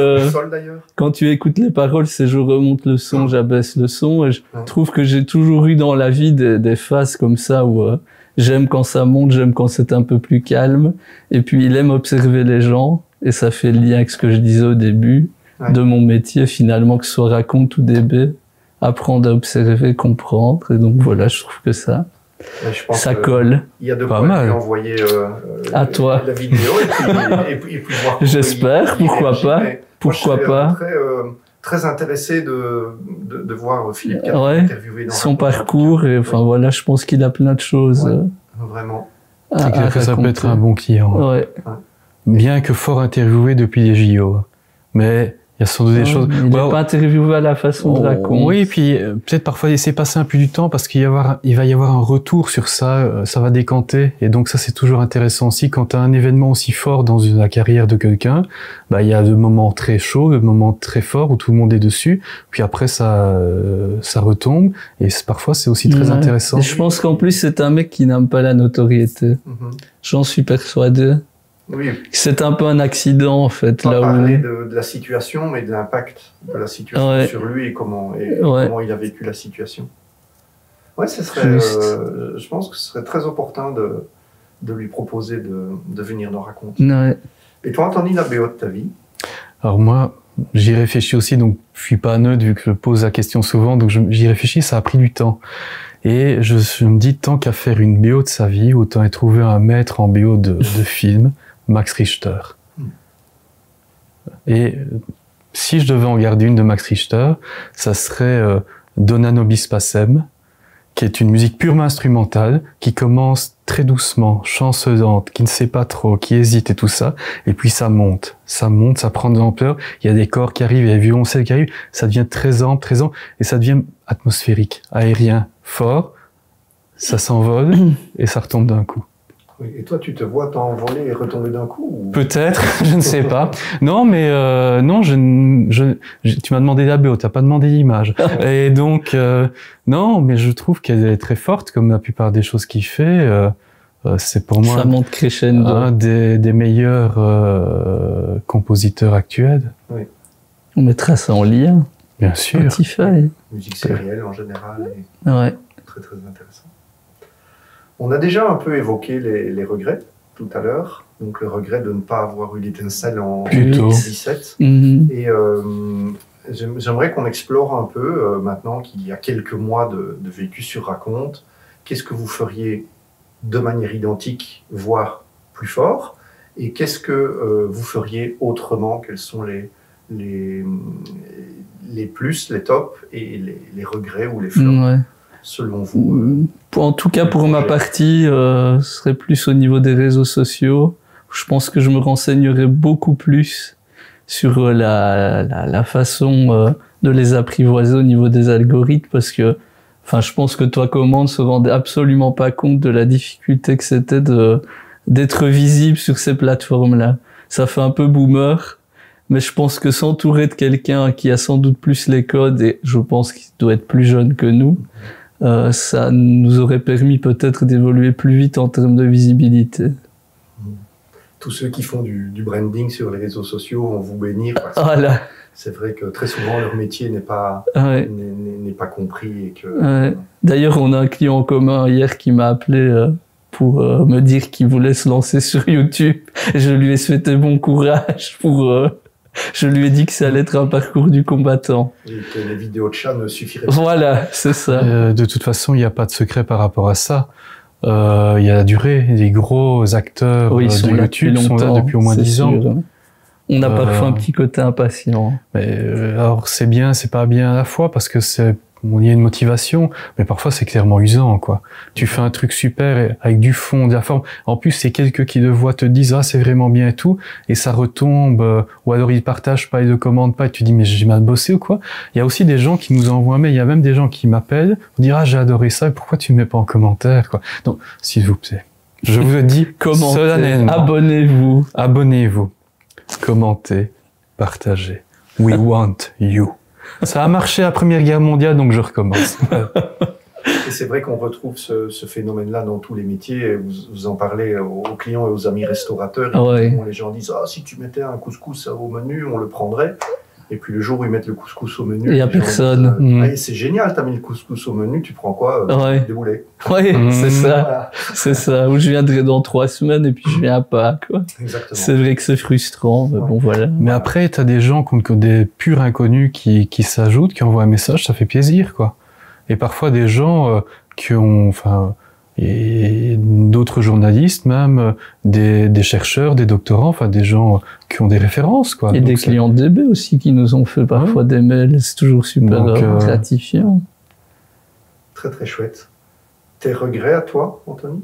c'est je remonte le son, j'abaisse le son. Et je trouve que j'ai toujours eu dans la vie des phases comme ça où j'aime quand ça monte, j'aime quand c'est un peu plus calme. Et puis il aime observer les gens, et ça fait le lien avec ce que je disais au début de mon métier finalement, que ce soit raconte ou DB, apprendre à observer, comprendre. Et donc voilà, je trouve que ça colle. Il y a de quoi lui envoyer à toi la vidéo et puis voir. J'espère, pourquoi pas. Pourquoi pas. Très intéressé de voir Philippe Catherine interviewer dans son parcours, et enfin voilà, je pense qu'il a plein de choses. Vraiment. C'est clair que ça peut être un bon client. Bien que fort interviewé depuis les JO. Mais il y a sans doute des choses. Il n'est pas interviewé à la façon de raconter. Oui, et puis peut-être parfois laisser passer un peu du temps parce qu'il va y avoir un retour sur ça, ça va décanter. Et donc ça, c'est toujours intéressant aussi. Quand tu as un événement aussi fort dans la carrière de quelqu'un, il y a le moment très chaud, le moment très fort où tout le monde est dessus. Puis après, ça retombe. Et parfois, c'est aussi très intéressant. Et je pense qu'en plus, c'est un mec qui n'aime pas la notoriété. J'en suis persuadé. Oui. C'est un peu un accident, en fait. Pas parler de la situation, mais de l'impact de la situation sur lui et comment il a vécu la situation. Ouais, ce serait, je pense que ce serait très opportun de lui proposer de venir nous raconter. Et toi, Anthony, la BO de ta vie? Alors moi, j'y réfléchis aussi, donc je suis pas neutre vu que je pose la question souvent, donc j'y réfléchis, ça a pris du temps. Et je me dis, tant qu'à faire une BO de sa vie, autant y trouver un maître en BO de film, Max Richter. Et si je devais en garder une de Max Richter, ça serait Dona Nobis Pacem, qui est une musique purement instrumentale, qui commence très doucement, chancelante, qui ne sait pas trop, qui hésite et tout ça, et puis ça monte, ça prend de l'ampleur, il y a des corps qui arrivent, il y a des violoncelles qui arrivent, ça devient très ample, et ça devient atmosphérique, aérien, fort, ça s'envole, et ça retombe d'un coup. Oui, et toi, tu te vois t'envoler et retomber d'un coup ou... Peut-être, je ne sais pas. Non, mais non, tu m'as demandé la BO, t'as pas demandé l'image. Et donc, non, mais je trouve qu'elle est très forte, comme la plupart des choses qu'il fait. C'est pour moi ça monte crescendo. Un des meilleurs compositeurs actuels. Oui. On mettra ça en lien. Bien sûr. Spotify. Musique sérielle en général. Ouais. Très très intéressant. On a déjà un peu évoqué les regrets tout à l'heure. Donc le regret de ne pas avoir eu l'étincelle en 2017. Et j'aimerais qu'on explore un peu, maintenant qu'il y a quelques mois de vécu sur Raconte, qu'est-ce que vous feriez de manière identique, voire plus fort, et qu'est-ce que vous feriez autrement, quels sont les plus, les tops, et les regrets ou les flops, selon vous. En tout cas, pour ma partie, ce serait plus au niveau des réseaux sociaux. Je pense que je me renseignerais beaucoup plus sur la façon de les apprivoiser au niveau des algorithmes, parce que enfin, je pense que toi, Commande, se rendait absolument pas compte de la difficulté que c'était d'être visible sur ces plateformes-là. Ça fait un peu boomer, mais je pense que s'entourer de quelqu'un qui a sans doute plus les codes, et je pense qu'il doit être plus jeune que nous, ça nous aurait permis peut-être d'évoluer plus vite en termes de visibilité. Tous ceux qui font du branding sur les réseaux sociaux vont vous bénir, parce que voilà. C'est vrai que très souvent leur métier n'est pas compris. Et que, D'ailleurs, on a un client en commun hier qui m'a appelé pour me dire qu'il voulait se lancer sur YouTube. Je lui ai souhaité bon courage je lui ai dit que ça allait être un parcours du combattant. Et que les vidéos de chat ne suffiraient pas. Voilà, c'est ça. De toute façon, il n'y a pas de secret par rapport à ça. Il y a la durée. Les gros acteurs de YouTube sont là depuis au moins 10 ans. On a parfois un petit côté impatient. Mais alors c'est bien, c'est pas bien à la fois, parce que il y a une motivation, mais parfois c'est clairement usant, quoi. Tu fais un truc super avec du fond, de la forme. En plus, c'est quelqu'un qui le voit te disent ah c'est vraiment bien et tout, et ça retombe, ou alors ils partagent pas, ils le commentent pas, et tu dis mais j'ai mal bossé ou quoi. Il y a aussi des gens qui nous envoient un mail, il y a même des gens qui m'appellent pour dire ah j'ai adoré ça, et pourquoi tu me mets pas en commentaire, quoi. Donc s'il vous plaît, je vous le dis solennellement, abonnez-vous, commentez, partagez. We want you. Ça a marché à la Première Guerre mondiale, donc je recommence. Et c'est vrai qu'on retrouve ce phénomène-là dans tous les métiers. Vous en parlez aux clients et aux amis restaurateurs. Les gens disent « Ah, si tu mettais un couscous au menu, on le prendrait. » Et puis le jour où ils mettent le couscous au menu... Il n'y a personne. Ah, c'est génial, t'as mis le couscous au menu, tu prends quoi? Des boulets. Oui, c'est ça. Voilà. C'est ça. Ou je viendrai dans 3 semaines et puis je viens pas, quoi. Exactement. C'est vrai que c'est frustrant, mais bon, voilà. Mais après, t'as des gens des purs inconnus qui s'ajoutent, qui envoient un message, ça fait plaisir, quoi. Et parfois des gens qui ont, et d'autres journalistes même, des chercheurs, des doctorants, des gens qui ont des références, quoi. Et donc, des clients de DB aussi qui nous ont fait parfois des mails, c'est toujours super gratifiant. Très très chouette. Tes regrets à toi, Anthony?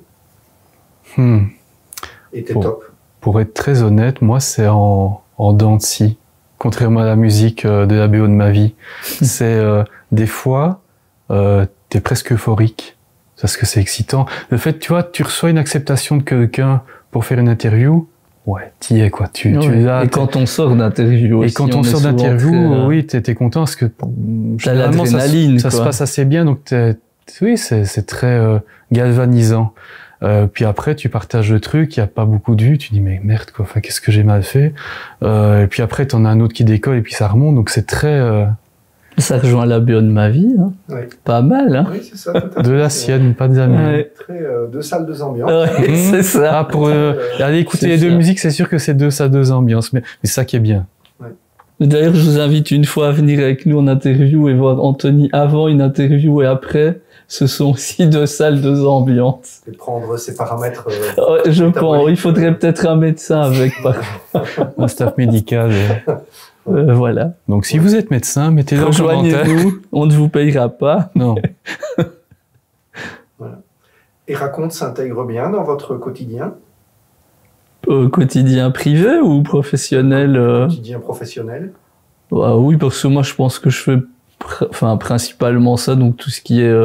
Et tes tops? Pour être très honnête, moi c'est en dents de scie, contrairement à la musique de la BO de ma vie. C'est des fois, t'es presque euphorique. Parce que c'est excitant. Le fait, tu vois, tu reçois une acceptation de quelqu'un pour faire une interview, ouais, t'y es, quoi. Tu et quand on sort d'interview aussi. Et quand on sort d'interview, oui, t'es content parce que généralement, ça se passe assez bien, donc oui, c'est très galvanisant. Puis après, tu partages le truc, il y a pas beaucoup de vues, tu dis mais merde, quoi. Enfin, qu'est-ce que j'ai mal fait? Et puis après, t'en as un autre qui décolle et puis ça remonte, donc c'est très. Ça rejoint la BO de ma vie, hein. Oui. Pas mal, hein. Oui, c'est ça. Tout à fait. De la sienne, pas de la mienne. Très 2 salles, 2 ambiances. Ouais, c'est ça. Ah, pour aller écouter les 2 musiques, c'est sûr que c'est 2 salles, 2 ambiances, mais c'est ça qui est bien. Ouais. D'ailleurs, je vous invite une fois à venir avec nous en interview et voir Anthony avant une interview et après. Ce sont aussi 2 salles, 2 ambiances. Et prendre ces paramètres. Je pense. Il faudrait peut-être un médecin avec. Un staff médical. Voilà. Donc si vous êtes médecin, mettez-le en commentaire. Rejoignez-nous, on ne vous payera pas. Non. Voilà. Et Raconte s'intègre bien dans votre quotidien? Quotidien privé ou professionnel Quotidien professionnel? Oui, parce que moi je pense que je fais principalement ça, donc tout ce qui est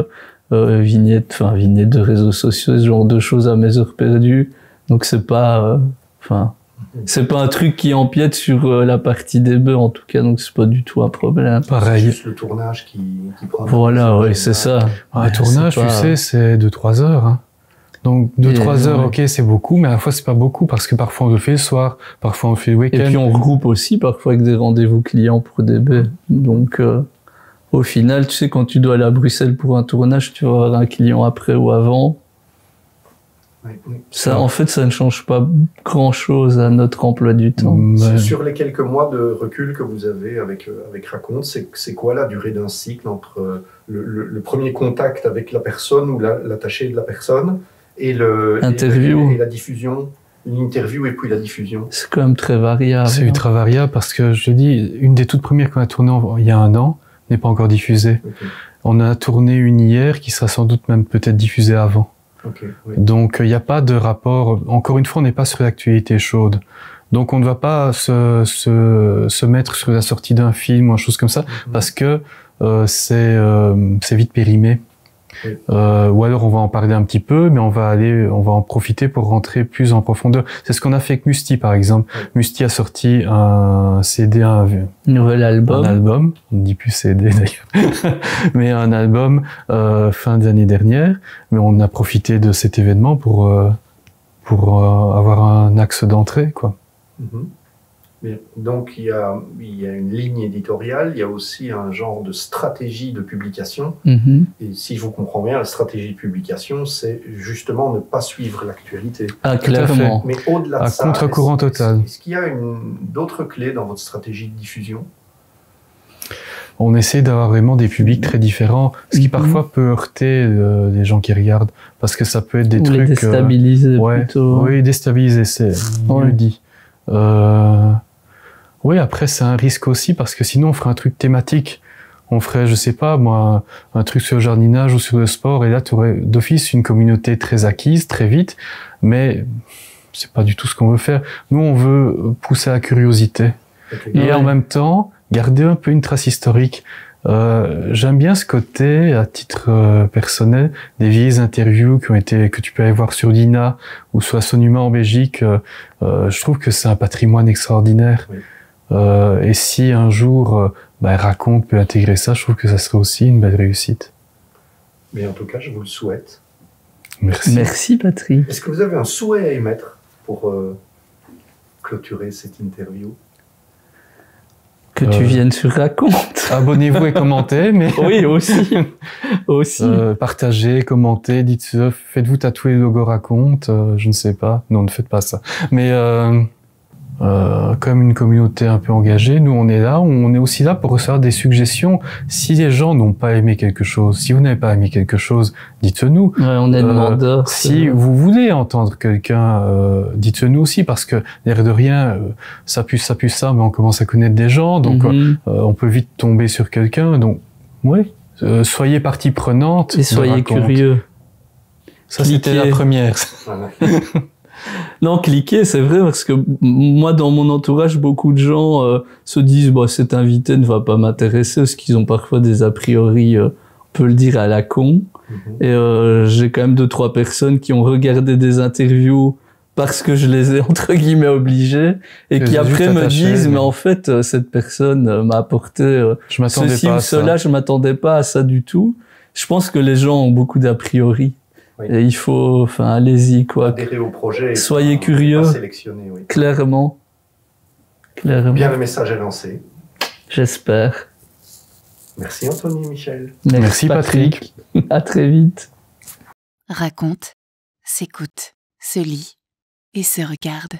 vignettes de réseaux sociaux, ce genre de choses à mes heures perdues. Donc c'est pas c'est pas un truc qui empiète sur la partie des bœufs en tout cas, donc c'est pas du tout un problème. Pareil. C'est juste le tournage qui prend... Voilà, oui, c'est ça. Un tournage, tu sais, c'est 2-3 heures. Hein. Donc 2-3 heures, ok, c'est beaucoup, mais à la fois c'est pas beaucoup parce que parfois on le fait le soir, parfois on le fait le week-end. Et puis on regroupe aussi parfois avec des rendez-vous clients pour des baies. Donc au final, tu sais, quand tu dois aller à Bruxelles pour un tournage, tu vas avoir un client après ou avant. Oui. Ça, en fait, ça ne change pas grand-chose à notre emploi du temps. Sur les quelques mois de recul que vous avez avec Raconte, c'est quoi la durée d'un cycle entre le premier contact avec la personne ou l'attaché de la personne et Interview. Et la diffusion, l'interview et puis la diffusion? C'est quand même très variable. C'est ultra variable parce que je te dis, une des toutes premières qu'on a tournées il y a 1 an n'est pas encore diffusée. Okay. On a tourné une hier qui sera sans doute même peut-être diffusée avant. Okay, oui. Donc il n'y a pas de rapport. Encore une fois, on n'est pas sur l'actualité chaude. Donc on ne va pas se mettre sur la sortie d'un film ou une chose comme ça parce que c'est vite périmé. Oui. Ou alors on va en parler un petit peu, mais on va en profiter pour rentrer plus en profondeur. C'est ce qu'on a fait avec Musti par exemple. Oui. Musti a sorti un CD, nouvel album. Un album, on ne dit plus CD d'ailleurs, mais un album fin d'année dernière. Mais on a profité de cet événement pour avoir un axe d'entrée, quoi. Mm-hmm. Bien. Donc il y a une ligne éditoriale, il y a aussi un genre de stratégie de publication. Mm-hmm. Et si je vous comprends bien, la stratégie de publication, c'est justement ne pas suivre l'actualité. Ah, clairement. Mais au-delà de ça, contre-courant total. Est-ce qu'il y a d'autres clés dans votre stratégie de diffusion? On essaie d'avoir vraiment des publics très différents, ce qui parfois peut heurter les gens qui regardent, parce que ça peut être des trucs... Les déstabiliser plutôt. Oui, déstabiliser, c'est mieux dit. Oui, après c'est un risque aussi parce que sinon on ferait un truc thématique. On ferait, je sais pas moi, un truc sur le jardinage ou sur le sport et là tu aurais d'office une communauté très acquise, très vite, mais c'est pas du tout ce qu'on veut faire. Nous on veut pousser la curiosité et en même temps garder un peu une trace historique. J'aime bien ce côté, à titre personnel, des vieilles interviews que tu peux aller voir sur Dina ou sur Sonuma en Belgique. Je trouve que c'est un patrimoine extraordinaire. Oui. Et si un jour Raconte peut intégrer ça, je trouve que ça serait aussi une belle réussite. Mais en tout cas, je vous le souhaite. Merci. Merci Patrick. Est-ce que vous avez un souhait à émettre pour clôturer cette interview? Que tu viennes sur Raconte. Abonnez-vous et commentez, mais... Oui, aussi. Partagez, commentez, dites, faites-vous tatouer le logo Raconte, je ne sais pas. Non, ne faites pas ça. Mais comme une communauté un peu engagée, nous on est aussi là pour recevoir des suggestions. Si les gens n'ont pas aimé quelque chose, si vous n'avez pas aimé quelque chose, dites-nous. Ouais, on est demandeurs. Si vous voulez entendre quelqu'un, dites-nous aussi, parce que l'air de rien, ça pue ça, mais on commence à connaître des gens, donc on peut vite tomber sur quelqu'un. Donc, oui, soyez partie prenante. Et soyez curieux. Ça, c'était la première. Non, cliquez, c'est vrai, parce que moi, dans mon entourage, beaucoup de gens se disent cet invité ne va pas m'intéresser, parce qu'ils ont parfois des a priori, on peut le dire, à la con. Et j'ai quand même 2-3 personnes qui ont regardé des interviews parce que je les ai, entre guillemets, obligés, et qui après me disent, mais en fait, cette personne m'a apporté ceci ou cela, je m'attendais pas à ça du tout. Je pense que les gens ont beaucoup d'a priori. Oui. Et il faut, allez-y, quoi. Adhérer au projet. Soyez curieux. Sélectionner, oui. Clairement. Bien, le message est lancé. J'espère. Merci Anthony, Michel. Merci Patrick. À très vite. Raconte, s'écoute, se lit et se regarde.